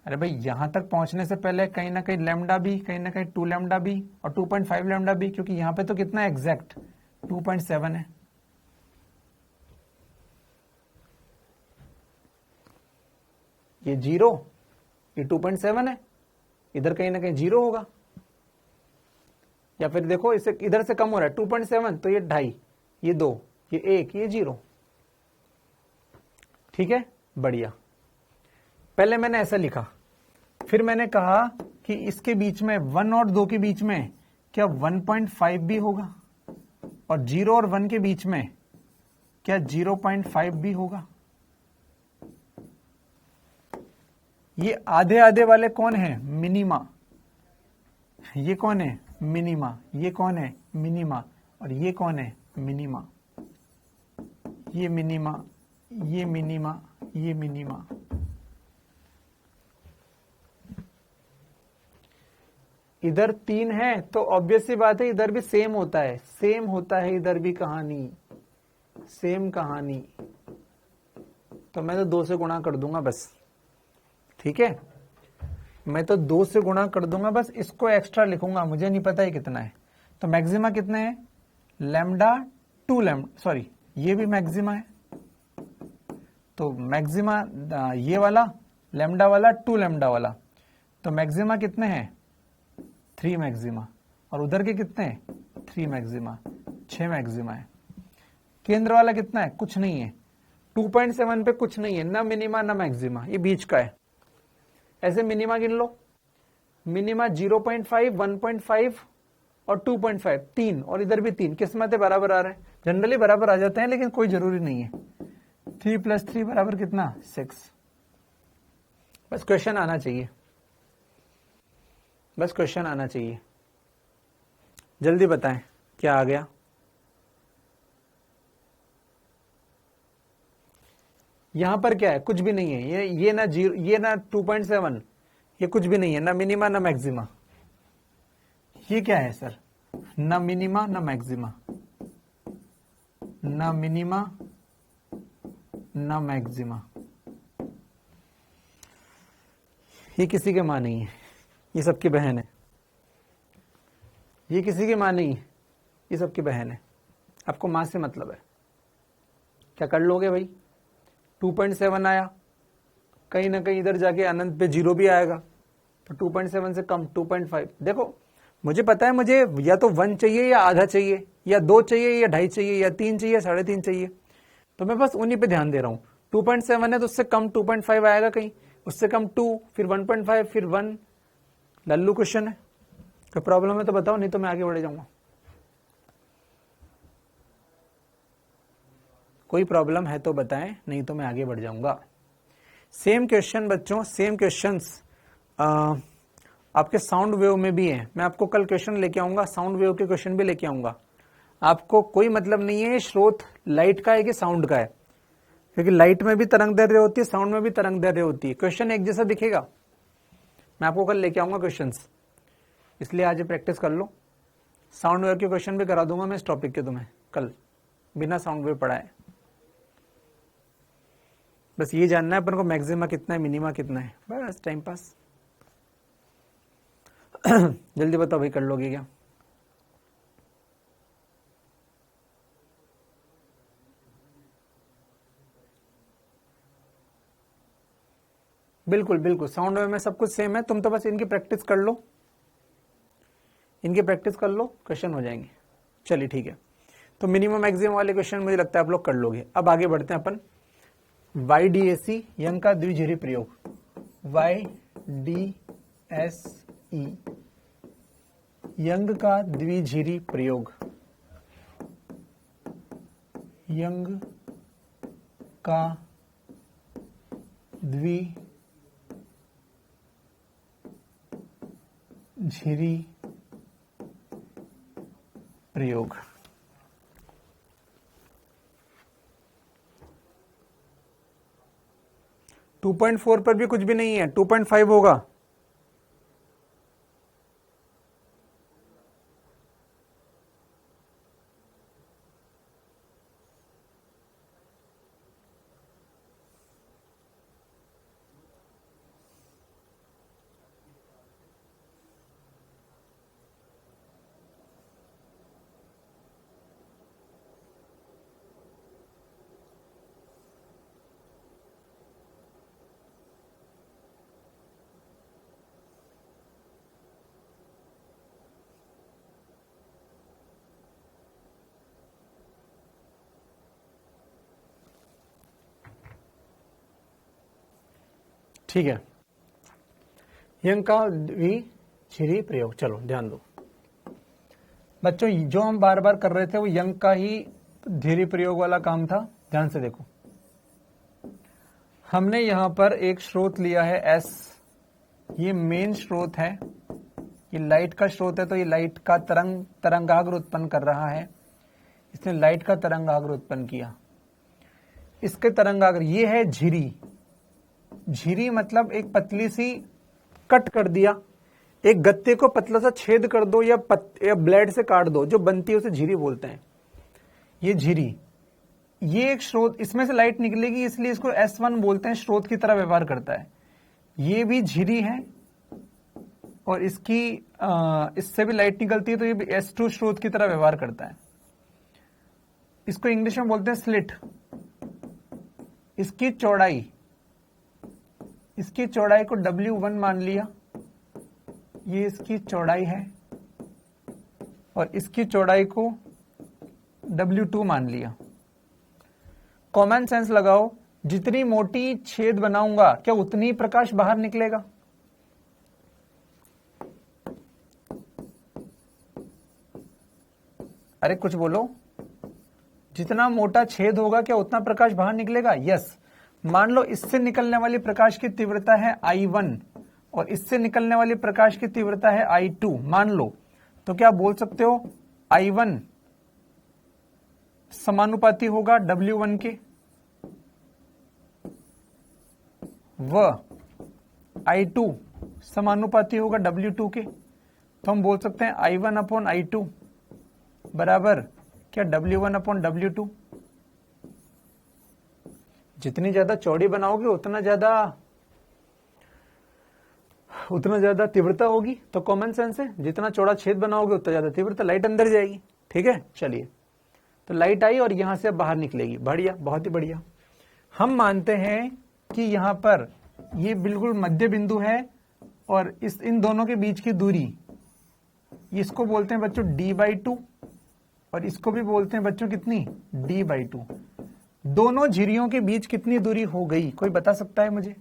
अरे भाई यहां तक पहुंचने से पहले कहीं ना कहीं लैम्डा भी, कहीं ना कहीं 2 लैम्डा भी और 2.5 लैम्डा भी, क्योंकि यहां पे तो कितना एग्जैक्ट 2.7 है। ये 0, ये 2.7 है, इधर कहीं ना कहीं 0 होगा, या फिर देखो इसे इधर से कम हो रहा है 2.7, तो ये 2.5, ये 2, ये 1, ये 0। ठीक है, बढ़िया। पहले मैंने ऐसा लिखा, फिर मैंने कहा कि इसके बीच में 1 और 2 के बीच में क्या 1.5 भी होगा, और 0 और 1 के बीच में क्या 0.5 भी होगा। ये आधे आधे वाले कौन है? मिनिमा। ये कौन है? मिनिमा। ये कौन है? मिनिमा। और ये कौन है, मिनिमा, ये मिनिमा, ये मिनिमा, ये मिनिमा। इधर 3 है तो ऑब्वियस सी बात है इधर भी सेम होता है, सेम होता है इधर भी कहानी, सेम कहानी। तो मैं तो 2 से गुणा कर दूंगा बस, ठीक है, मैं तो 2 से गुणा कर दूंगा बस, इसको एक्स्ट्रा लिखूंगा, मुझे नहीं पता है कितना है। तो मैक्सिमा कितने हैं, लैम्डा 2 लैम्डा, सॉरी ये भी मैक्सिमा है, तो मैक्सिमा ये वाला लैम्डा वाला 2 लैम्डा वाला, तो मैक्सिमा कितने हैं 3 मैक्सिमा, और उधर के कितने हैं 3 मैक्सिमा, 6 मैक्सिमा है। केंद्र वाला कितना है, कुछ नहीं है, 2.7 पे कुछ नहीं है, ना मिनिमा ना मैक्सिमा, ये बीच का है। ऐसे मिनिमा गिन लो, मिनिमा 0.5, 1.5 और 2.5, 3, और इधर भी 3, किस्मत है बराबर आ रहे हैं, जनरली बराबर आ जाते हैं लेकिन कोई जरूरी नहीं है। 3 + 3 बराबर कितना, 6। बस क्वेश्चन आना चाहिए, बस क्वेश्चन आना चाहिए, जल्दी बताएं क्या आ गया। यहां पर क्या है, कुछ भी नहीं है, ये ना 0, ये ना 2.7, ये कुछ भी नहीं है, ना मिनिमा ना मैक्सिमा। ये क्या है सर, ना मिनिमा ना मैक्सिमा, ना मिनिमा ना मैक्सिमा, ये किसी के मां नहीं है, ये सबकी बहन है, ये किसी की मां नहीं है, ये सबकी बहन है। आपको मां से मतलब है, क्या कर लोगे भाई, 2.7 आया, कहीं ना कहीं इधर जाके अनंत पे 0 भी आएगा, तो 2.7 से कम 2.5। देखो मुझे पता है मुझे या तो 1 चाहिए या आधा चाहिए, या 2 चाहिए या 2.5 चाहिए, या 3 चाहिए 3.5 चाहिए, तो मैं बस उन्हीं पे ध्यान दे रहा हूं। 2.7 है तो उससे कम 2.5 आएगा, कहीं उससे कम 2, फिर 1.5, फिर 1। लल्लू क्वेश्चन है, कोई प्रॉब्लम है तो बताओ, नहीं तो मैं आगे बढ़ जाऊंगा। कोई प्रॉब्लम है तो बताएं, नहीं तो मैं आगे बढ़ जाऊंगा। सेम क्वेश्चन बच्चों, सेम क्वेश्चंस आपके साउंड वेव में भी है, मैं आपको कल क्वेश्चन लेके आऊंगा, साउंड वेव के क्वेश्चन भी लेके आऊंगा। आपको कोई मतलब नहीं है स्रोत लाइट का है कि साउंड का है, क्योंकि लाइट में भी तरंग दैर्ध्य होती है, साउंड में भी तरंग दैर्ध्य होती है, क्वेश्चन एक जैसा दिखेगा। मैं आपको कल लेके आऊंगा क्वेश्चंस, इसलिए आज प्रैक्टिस कर लो। साउंड वेव के क्वेश्चन भी करा दूंगा मैं इस टॉपिक के तुम्हें कल, बिना साउंड वेव पढ़ाए। बस ये जानना है अपन को मैक्सिमा कितना है, मिनिमा कितना है, बस टाइम पास। जल्दी बताओ भाई, कर लोगे क्या। बिल्कुल बिल्कुल, साउंड वेव में सब कुछ सेम है, तुम तो बस इनकी प्रैक्टिस कर लो, इनकी प्रैक्टिस कर लो, क्वेश्चन हो जाएंगे। चलिए ठीक है, तो मिनिमम मैक्सिमम वाले क्वेश्चन मुझे लगता है आप लोग कर लोगे। अब आगे बढ़ते हैं अपन, YDAC यंग का द्विझिरी प्रयोग, YDSE यंग का द्विझिरी प्रयोग, यंग का द्विझिरी प्रयोग। टू 2.4 पर भी कुछ भी नहीं है, 2.5 होगा। ठीक है, यंग का द्विझिरी प्रयोग। चलो ध्यान दो बच्चों, जो हम बार बार कर रहे थे वो यंग का ही ध्रुवीय प्रयोग वाला काम था। ध्यान से देखो, हमने यहां पर एक स्रोत लिया है S, ये मेन स्रोत है, ये लाइट का स्रोत है, तो ये लाइट का तरंगाग्र उत्पन्न कर रहा है। इसने लाइट का तरंगाग्र उत्पन्न किया। इसके तरंगाग्र, ये है झिरी। झिरी मतलब एक पतली सी कट कर दिया, एक गत्ते को पतला सा छेद कर दो या ब्लेड से काट दो, जो बनती है उसे झिरी बोलते हैं। ये झिरी, ये एक स्रोत, इसमें से लाइट निकलेगी इसलिए इसको S1 बोलते हैं, स्रोत की तरह व्यवहार करता है। ये भी झिरी है और इसकी इससे भी लाइट निकलती है, तो ये भी S2 स्रोत की तरह व्यवहार करता है। इसको इंग्लिश में बोलते हैं स्लिट। इसकी चौड़ाई को W1 मान लिया, ये इसकी चौड़ाई है, और इसकी चौड़ाई को W2 मान लिया। कॉमन सेंस लगाओ, जितनी मोटी छेद बनाऊंगा क्या उतनी ही प्रकाश बाहर निकलेगा? अरे कुछ बोलो, जितना मोटा छेद होगा क्या उतना प्रकाश बाहर निकलेगा? यस। मान लो इससे निकलने वाली प्रकाश की तीव्रता है I1 और इससे निकलने वाली प्रकाश की तीव्रता है I2, मान लो, तो क्या बोल सकते हो I1 समानुपाती होगा W1 के, व I2 समानुपाती होगा W2 के। तो हम बोल सकते हैं I1 अपॉन I2 बराबर क्या W1 अपॉन W2। जितनी ज्यादा चौड़ी बनाओगे उतना ज्यादा तीव्रता होगी। तो कॉमन सेंस है, जितना चौड़ा छेद बनाओगे उतना ज्यादा तीव्रता, लाइट अंदर जाएगी। ठीक है, चलिए, तो लाइट आई और यहां से बाहर निकलेगी। बढ़िया, बहुत ही बढ़िया। हम मानते हैं कि यहां पर ये बिल्कुल मध्य बिंदु है और इन दोनों के बीच की दूरी, इसको बोलते हैं बच्चों D/2 और इसको भी बोलते हैं बच्चों कितनी, D/2। दोनों झिरियों के बीच कितनी दूरी हो गई, कोई बता सकता है मुझे?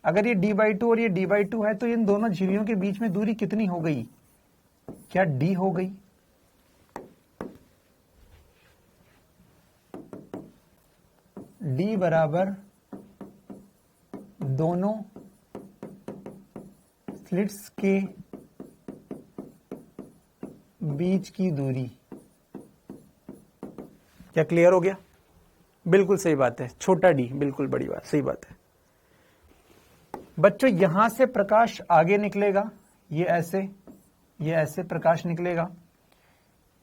अगर ये D/2 और ये D/2 है तो इन दोनों झिरियों के बीच में दूरी कितनी हो गई? क्या D हो गई? D बराबर दोनों स्लिट्स के बीच की दूरी। क्या क्लियर हो गया? बिल्कुल सही बात है, छोटा d, बिल्कुल बड़ी बात, सही बात है बच्चों। यहां से प्रकाश आगे निकलेगा, ये ऐसे प्रकाश निकलेगा,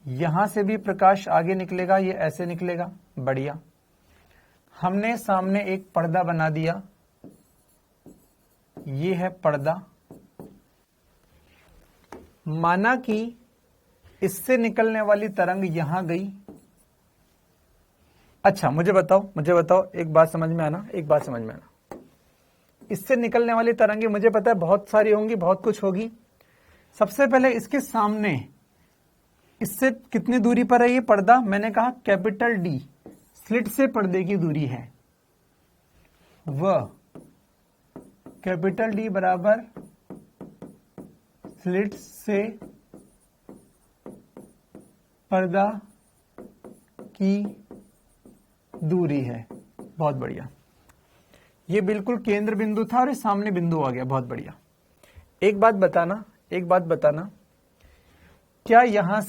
यहां से भी प्रकाश आगे निकलेगा, ये ऐसे निकलेगा। बढ़िया, हमने सामने एक पर्दा बना दिया, ये है पर्दा। माना कि इससे निकलने वाली तरंग यहां गई। अच्छा, मुझे बताओ एक बात समझ में आना, इससे निकलने वाली तरंगे मुझे पता है बहुत सारी होंगी, बहुत कुछ होगी। सबसे पहले इसके सामने, इससे कितनी दूरी पर है ये पर्दा? मैंने कहा कैपिटल D, स्लिट से पर्दे की दूरी है, वह कैपिटल D बराबर स्लिट से पर्दा की दूरी है। बहुत बढ़िया, ये बिल्कुल केंद्र बिंदु था और ये सामने बिंदु आ गया। बहुत बढ़िया। एक बात बताना, क्या यहां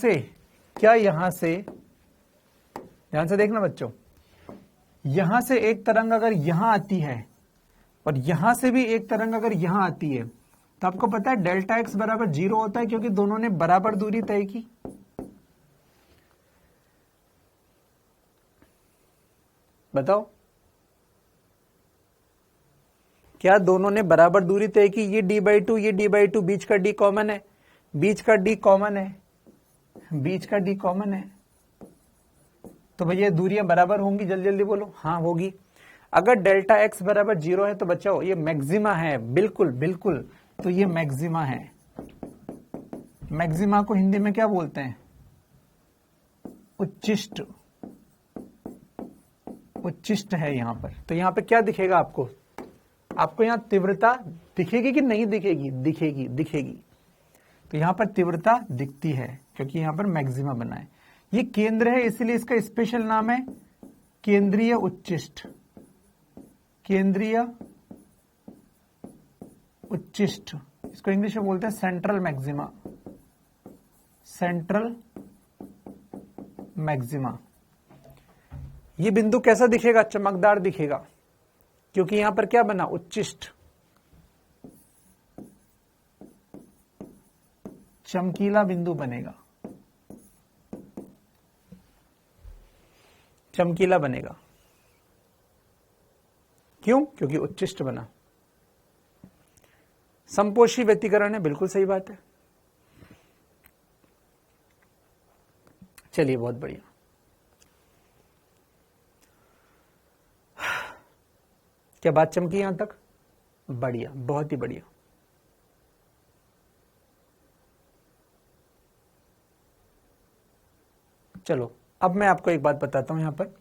से ध्यान से देखना बच्चों, यहां से एक तरंग अगर यहां आती है और यहां से भी एक तरंग अगर यहां आती है, तो आपको पता है डेल्टा x बराबर 0 होता है, क्योंकि दोनों ने बराबर दूरी तय की। बताओ, क्या दोनों ने बराबर दूरी तय की? ये D/2, ये D/2, बीच का D कॉमन है, बीच का D कॉमन है, तो भैया दूरियां बराबर होंगी। जल्दी बोलो। हाँ होगी। अगर डेल्टा x बराबर 0 है तो बच्चों ये मैक्सिमा है। बिल्कुल, तो ये मैक्सिमा है। मैक्सिमा को हिंदी में क्या बोलते हैं? उच्चिष्ट है यहां पर। तो यहां पे क्या दिखेगा आपको यहां तीव्रता दिखेगी कि नहीं दिखेगी? दिखेगी। तो यहां पर तीव्रता दिखती है क्योंकि यहां पर मैक्सिमा बना है। ये केंद्र है, इसलिए इसका स्पेशल नाम है केंद्रीय उच्चिष्ट। इसको इंग्लिश में बोलते हैं सेंट्रल मैक्सिमा। ये बिंदु कैसा दिखेगा? चमकदार दिखेगा, क्योंकि यहां पर क्या बना? उच्चिष्ट, चमकीला बिंदु बनेगा, चमकीला बनेगा। क्यों? क्योंकि उच्चिष्ट बना। संपोषी व्यतिकरण है, बिल्कुल सही बात है। चलिए, बहुत बढ़िया। क्या बात चमकी यहां तक? बढ़िया, बहुत ही बढ़िया। चलो, अब मैं आपको एक बात बताता हूं। यहां पर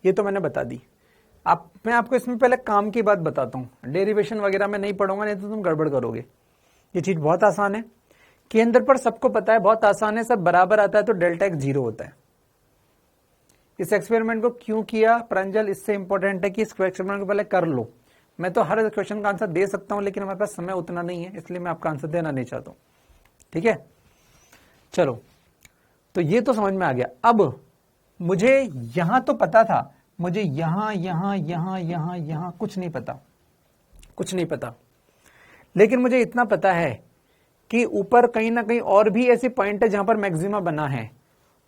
ये तो मैंने बता दी। मैं आपको इसमें पहले काम की बात बताता हूं। डेरिवेशन वगैरह में नहीं पढ़ूंगा, नहीं तो तुम गड़बड़ करोगे। ये चीज बहुत आसान है। केंद्र पर सबको पता है, बहुत आसान है, सब बराबर आता है तो डेल्टा एक्स 0 होता है। इस एक्सपेरिमेंट को क्यों किया प्रांजल, इससे इंपॉर्टेंट है कि इस एक्सपेरिमेंट को पहले कर लो। मैं तो हर क्वेश्चन का आंसर दे सकता हूं, लेकिन हमारे पास समय उतना नहीं है, इसलिए मैं आपका आंसर देना नहीं चाहता हूं। ठीक है, चलो, तो ये तो समझ में आ गया। अब मुझे यहां तो पता था, मुझे यहां यहां यहां यहां यहां कुछ नहीं पता, कुछ नहीं पता। लेकिन मुझे इतना पता है कि ऊपर कहीं ना कहीं और भी ऐसे पॉइंट है जहां पर मैक्सिमा बना है,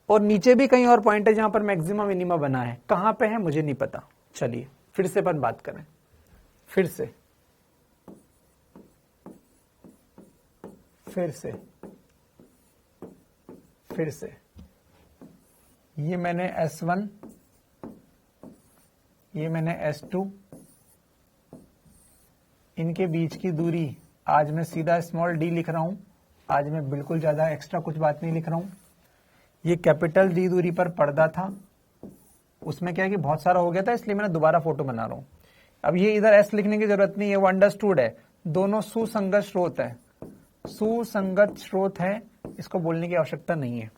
और नीचे भी कहीं और पॉइंट है जहां पर मैक्सिमा मिनिमा बना है। कहां पे है मुझे नहीं पता। चलिए फिर से अपन बात करें, फिर से ये मैंने S1, ये मैंने S2, इनके बीच की दूरी आज मैं सीधा स्मॉल d लिख रहा हूं। आज मैं बिल्कुल ज्यादा एक्स्ट्रा कुछ बात नहीं लिख रहा हूं। ये कैपिटल D दूरी पर पर्दा था, उसमें क्या है कि बहुत सारा हो गया था, इसलिए मैंने दोबारा फोटो बना रहा हूं। अब ये इधर S लिखने की जरूरत नहीं है, वो अंडरस्टूड है। दोनों सुसंगत स्रोत है, सुसंगत स्रोत है, इसको बोलने की आवश्यकता नहीं है।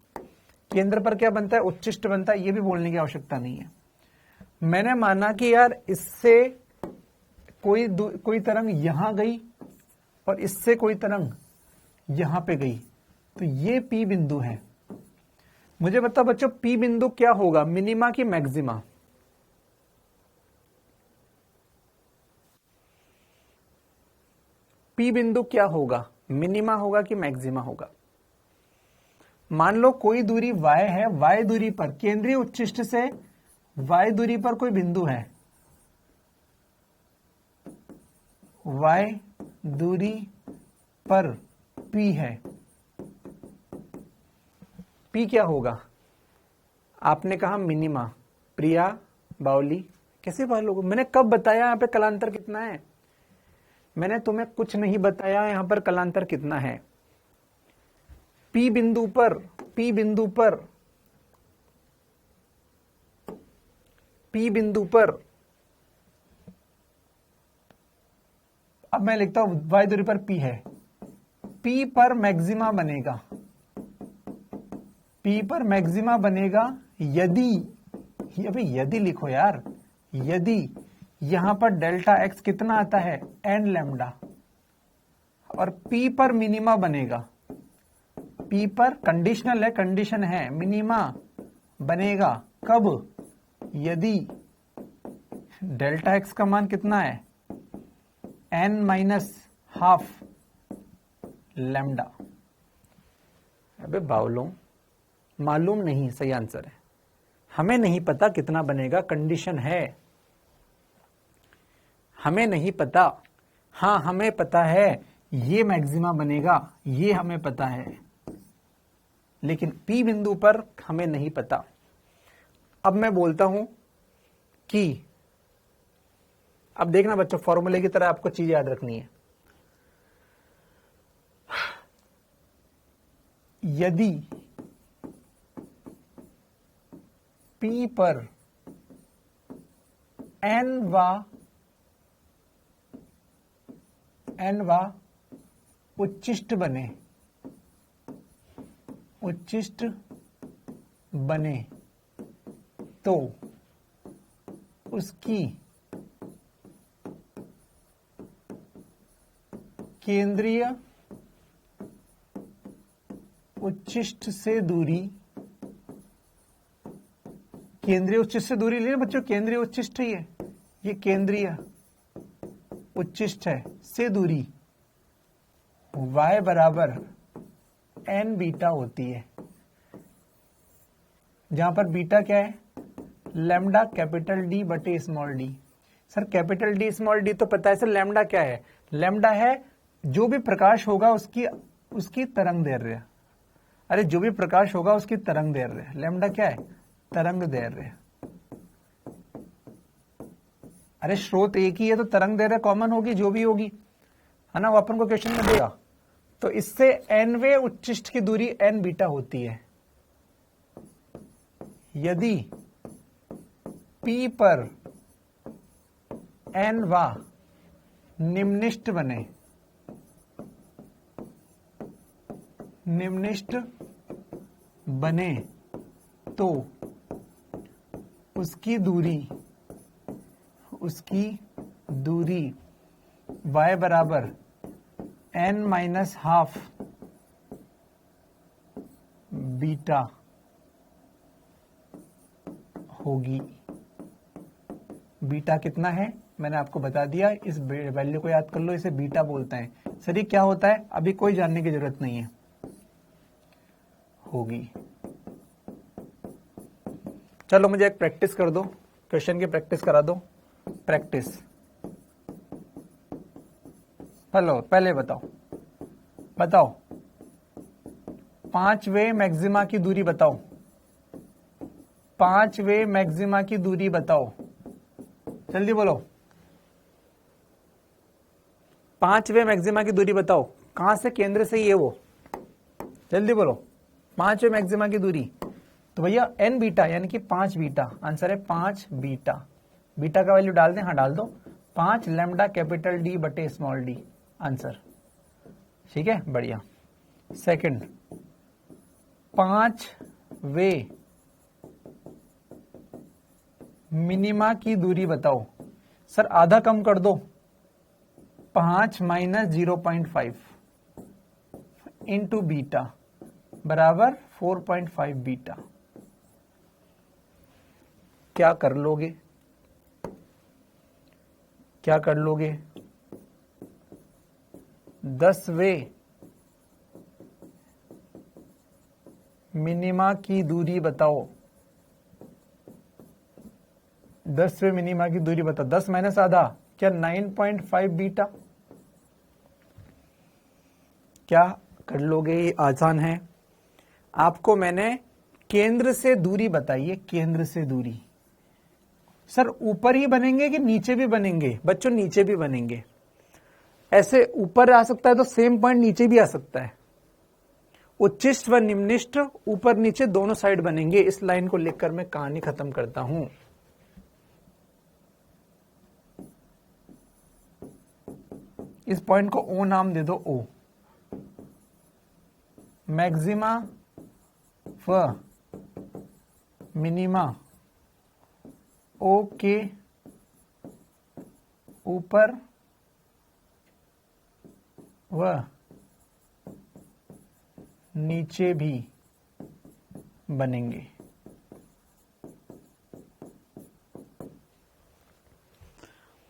केंद्र पर क्या बनता है? उच्चिष्ट बनता है, ये भी बोलने की आवश्यकता नहीं है। मैंने माना कि यार इससे कोई तरंग यहां गई और इससे कोई तरंग यहां पे गई, तो ये P बिंदु है। मुझे बताओ बच्चों, P बिंदु क्या होगा, मिनिमा की मैक्सिमा? P बिंदु क्या होगा, मिनिमा होगा कि मैक्सिमा होगा? मान लो कोई दूरी y है, y दूरी पर, केंद्रीय उच्चिष्ट से y दूरी पर कोई बिंदु है, y दूरी पर P है। P क्या होगा? आपने कहा मिनिमा। प्रिया, बावली, कैसे बालोगे? मैंने कब बताया यहां पे कलांतर कितना है? मैंने तुम्हें कुछ नहीं बताया यहां पर कलांतर कितना है। P बिंदु पर, P बिंदु पर, P बिंदु पर, अब मैं लिखता हूं y दूरी पर P है। P पर मैक्सिमा बनेगा, P पर मैक्सिमा बनेगा यदि, अभी यदि लिखो यार, यदि यहां पर डेल्टा एक्स कितना आता है? n लैम्डा, और P पर मिनिमा बनेगा। P पर कंडीशनल है, कंडीशन है, मिनिमा बनेगा कब? यदि डेल्टा एक्स का मान कितना है? n minus half lambda. अबे बावलों, मालूम नहीं सही आंसर है। हमें नहीं पता कितना बनेगा, कंडीशन है, हमें नहीं पता। हाँ, हमें पता है ये मैक्सिमा बनेगा, ये हमें पता है, लेकिन P बिंदु पर हमें नहीं पता। अब मैं बोलता हूं कि, अब देखना बच्चों, फॉर्मूले की तरह आपको चीज याद रखनी है। यदि P पर n वा उच्चिष्ट बने तो उसकी केंद्रीय उच्चिष्ट से दूरी केंद्रीय उच्चिष्ट से दूरी ले बच्चों, केंद्रीय उच्चिष्ट ही है ये, केंद्रीय उच्चिष्ट है से दूरी y बराबर n बीटा होती है, जहां पर बीटा क्या है, लैम्डा कैपिटल डी बटे small D. Sir capital D small D तो पता है सर, लैम्डा क्या है, लैम्डा है जो भी प्रकाश होगा उसकी तरंग दैर्घ्य। अरे जो भी प्रकाश होगा उसकी तरंग दैर्घ्य, लैम्डा क्या है, तरंग दैर्घ्य। अरे स्रोत एक ही है तो तरंग दैर्घ्य कॉमन होगी, जो भी होगी, है ना, वो अपन को क्वेश्चन में देगा। तो इससे nवे उच्चिष्ट की दूरी n बीटा होती है। यदि P पर n वा निम्निष्ठ बने तो उसकी दूरी y बराबर n माइनस हाफ बीटा होगी। बीटा कितना है मैंने आपको बता दिया, इस वैल्यू को याद कर लो, इसे बीटा बोलते हैं। सर ये क्या होता है अभी कोई जानने की जरूरत नहीं है, होगी। चलो मुझे एक प्रैक्टिस कर दो, क्वेश्चन की प्रैक्टिस करा दो। प्रैक्टिस, हेलो पहले बताओ 5वें मैक्सिमा की दूरी बताओ, 5वें मैक्सिमा की दूरी बताओ, जल्दी बोलो। 5वें मैक्सिमा की दूरी बताओ, कहां से, केंद्र से ही है वो, जल्दी बोलो। 5वें मैक्सिमा की दूरी तो भैया n बीटा यानी कि 5 बीटा, आंसर है 5 बीटा। बीटा का वैल्यू डाल दें, हाँ डाल दो, 5 लैम्डा कैपिटल डी बटे स्मॉल डी, आंसर। ठीक है, बढ़िया। सेकंड, 5वें मिनिमा की दूरी बताओ। सर आधा कम कर दो, 5 माइनस 0.5 इंटू बीटा बराबर 4.5 बीटा। क्या कर लोगे, 10वें मिनिमा की दूरी बताओ, 10वें मिनिमा की दूरी बताओ। 10 माइनस आधा क्या, 9.5 बीटा। क्या कर लोगे, ये आसान है। आपको मैंने केंद्र से दूरी बताई है, केंद्र से दूरी। सर ऊपर ही बनेंगे कि नीचे भी बनेंगे, बच्चों नीचे भी बनेंगे। ऐसे ऊपर आ सकता है तो सेम पॉइंट नीचे भी आ सकता है। उच्चिष्ट व निम्निष्ठ ऊपर नीचे दोनों साइड बनेंगे। इस लाइन को लिखकर मैं कहानी खत्म करता हूं। इस पॉइंट को ओ नाम दे दो, ओ। मैक्सिमा व मिनिमा ओ के ऊपर व नीचे भी बनेंगे।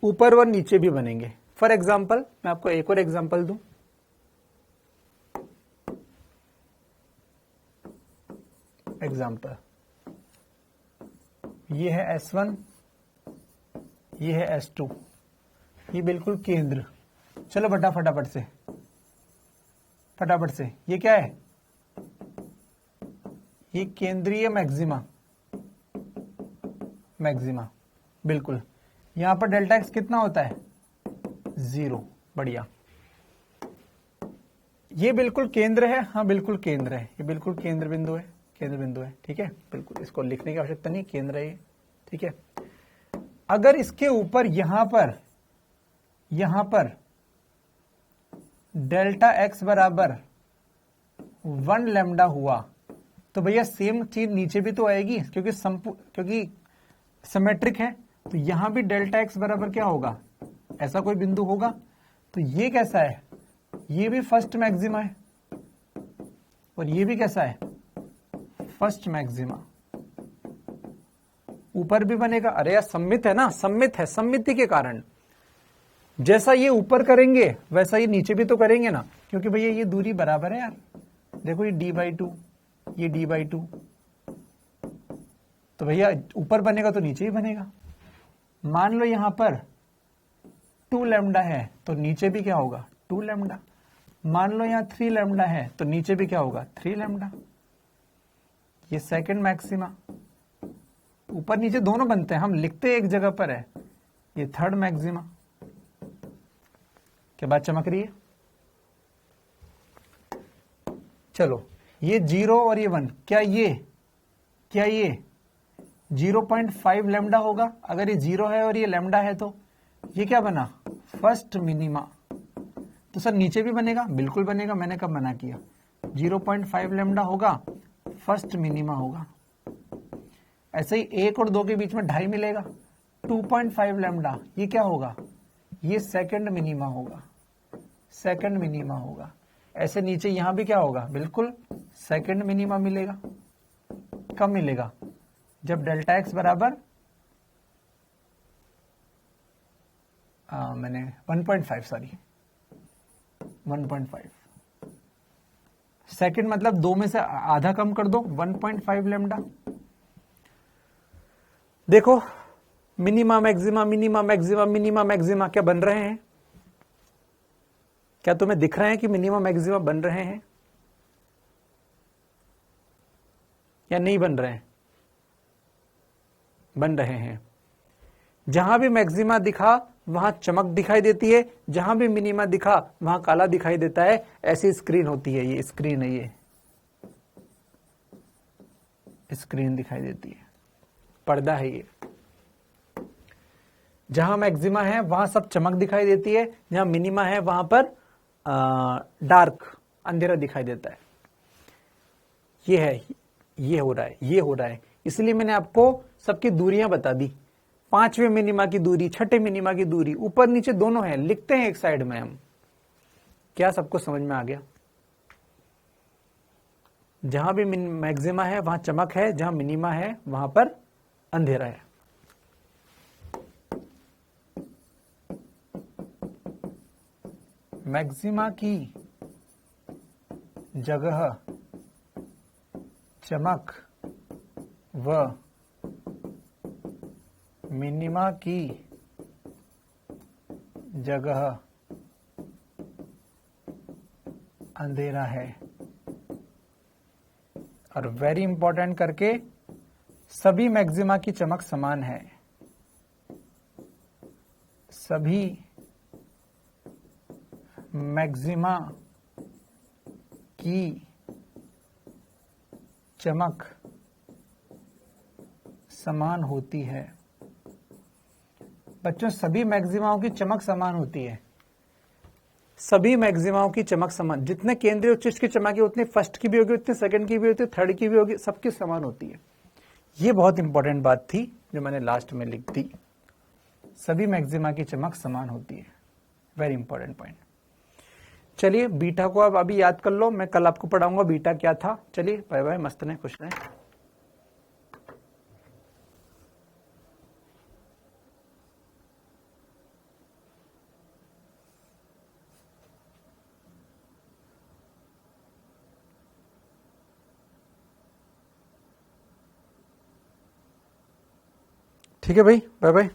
ऊपर व नीचे भी बनेंगे। फॉर एग्जाम्पल मैं आपको एक और एग्जाम्पल दूं। एग्जाम्पल, ये है S1, ये है S2, ये बिल्कुल केंद्र। चलो बेटा फटाफट से, ये क्या है, ये केंद्रीय मैक्सिमा बिल्कुल। यहां पर डेल्टा एक्स कितना होता है, 0। बढ़िया, ये बिल्कुल केंद्र है, हाँ बिल्कुल केंद्र है, ये बिल्कुल केंद्र बिंदु है, ठीक है, बिल्कुल इसको लिखने की आवश्यकता नहीं, केंद्र है ये, ठीक है। अगर इसके ऊपर यहां पर डेल्टा एक्स बराबर 1 लैम्डा हुआ तो भैया सेम चीज नीचे भी तो आएगी, क्योंकि सिमेट्रिक है। तो यहां भी डेल्टा एक्स बराबर क्या होगा, ऐसा कोई बिंदु होगा। तो ये कैसा है, ये भी फर्स्ट मैक्सिमा है और ये भी कैसा है, फर्स्ट मैक्सिमा। ऊपर भी बनेगा। अरे यार सममित है ना, सममित है, सममिति के कारण जैसा ये ऊपर करेंगे वैसा ये नीचे भी तो करेंगे ना, क्योंकि भैया ये दूरी बराबर है यार। देखो ये d/2, ये d/2, तो भैया ऊपर बनेगा तो नीचे ही बनेगा। मान लो यहां पर 2 लैम्डा है तो नीचे भी क्या होगा, 2 लैम्डा। मान लो यहां 3 लैम्डा है तो नीचे भी क्या होगा, 3 लैम्डा। ये सेकंड मैक्सिमा, ऊपर नीचे दोनों बनते हैं, हम लिखते एक जगह पर है। ये थर्ड मैक्सिमा। क्या बात चमक रही है? चलो ये 0 और ये 1, क्या ये 0.5 लैम्डा होगा? अगर ये 0 है और ये लैम्डा है तो ये क्या बना, फर्स्ट मिनिमा। तो सर नीचे भी बनेगा, बिल्कुल बनेगा, मैंने कब मना किया। 0.5 लैम्डा होगा, फर्स्ट मिनिमा होगा। ऐसे ही 1 और 2 के बीच में 2.5 मिलेगा, 2.5 लैम्डा, ये क्या होगा, ये सेकंड मिनिमा होगा, सेकंड मिनिमा होगा। ऐसे नीचे यहां भी क्या होगा, बिल्कुल सेकंड मिनिमा मिलेगा। कब मिलेगा, जब डेल्टा एक्स बराबर मैंने 1.5 सॉरी 1.5 सेकंड, मतलब 2 में से आधा कम कर दो, 1.5 लैम्डा। देखो minima maxima, minima maxima, minima maxima क्या बन रहे हैं? क्या तुम्हें दिख रहे हैं कि मिनिमा मैक्सिमा बन रहे हैं या नहीं बन रहे हैं? बन रहे हैं। जहां भी मैक्सिमा दिखा वहां चमक दिखाई देती है, जहां भी मिनिमा दिखा वहां काला दिखाई देता है। ऐसी स्क्रीन होती है, ये स्क्रीन है, ये स्क्रीन दिखाई देती है, पर्दा है ये। जहां मैक्सिमा है वहां सब चमक दिखाई देती है, जहां मिनिमा है वहां पर डार्क, अंधेरा दिखाई देता है। ये है, ये हो रहा है, ये हो रहा है। इसलिए मैंने आपको सबकी दूरियां बता दी। 5वें मिनिमा की दूरी, 6ठे मिनिमा की दूरी, ऊपर नीचे दोनों है, लिखते हैं एक साइड में हम। क्या सबको समझ में आ गया? जहां भी मैक्सिमा है वहां चमक है, जहां मिनिमा है वहां पर अंधेरा है। मैक्सिमा की जगह चमक व मिनिमा की जगह अंधेरा है। और वेरी इंपॉर्टेंट करके, सभी मैक्सिमा की चमक समान है। सभी मैक्सिमा की चमक समान होती है। बच्चों सभी मैक्सिमाओं की चमक समान होती है। सभी मैक्सिमाओं की चमक समान, जितने केंद्रीय उच्चिष्ट की चमक है उतनी फर्स्ट की भी होगी, उतनी सेकंड की भी होती है, थर्ड की भी होगी, सबकी समान होती है। ये बहुत इंपॉर्टेंट बात थी जो मैंने लास्ट में लिख दी। सभी मैक्सिमा की चमक समान होती है, वेरी इंपॉर्टेंट पॉइंट। चलिए बीटा को अब अभी याद कर लो, मैं कल आपको पढ़ाऊंगा बीटा क्या था। चलिए बाय बाय, मस्त रहें, खुश रहें। ठीक है भाई, बाय बाय।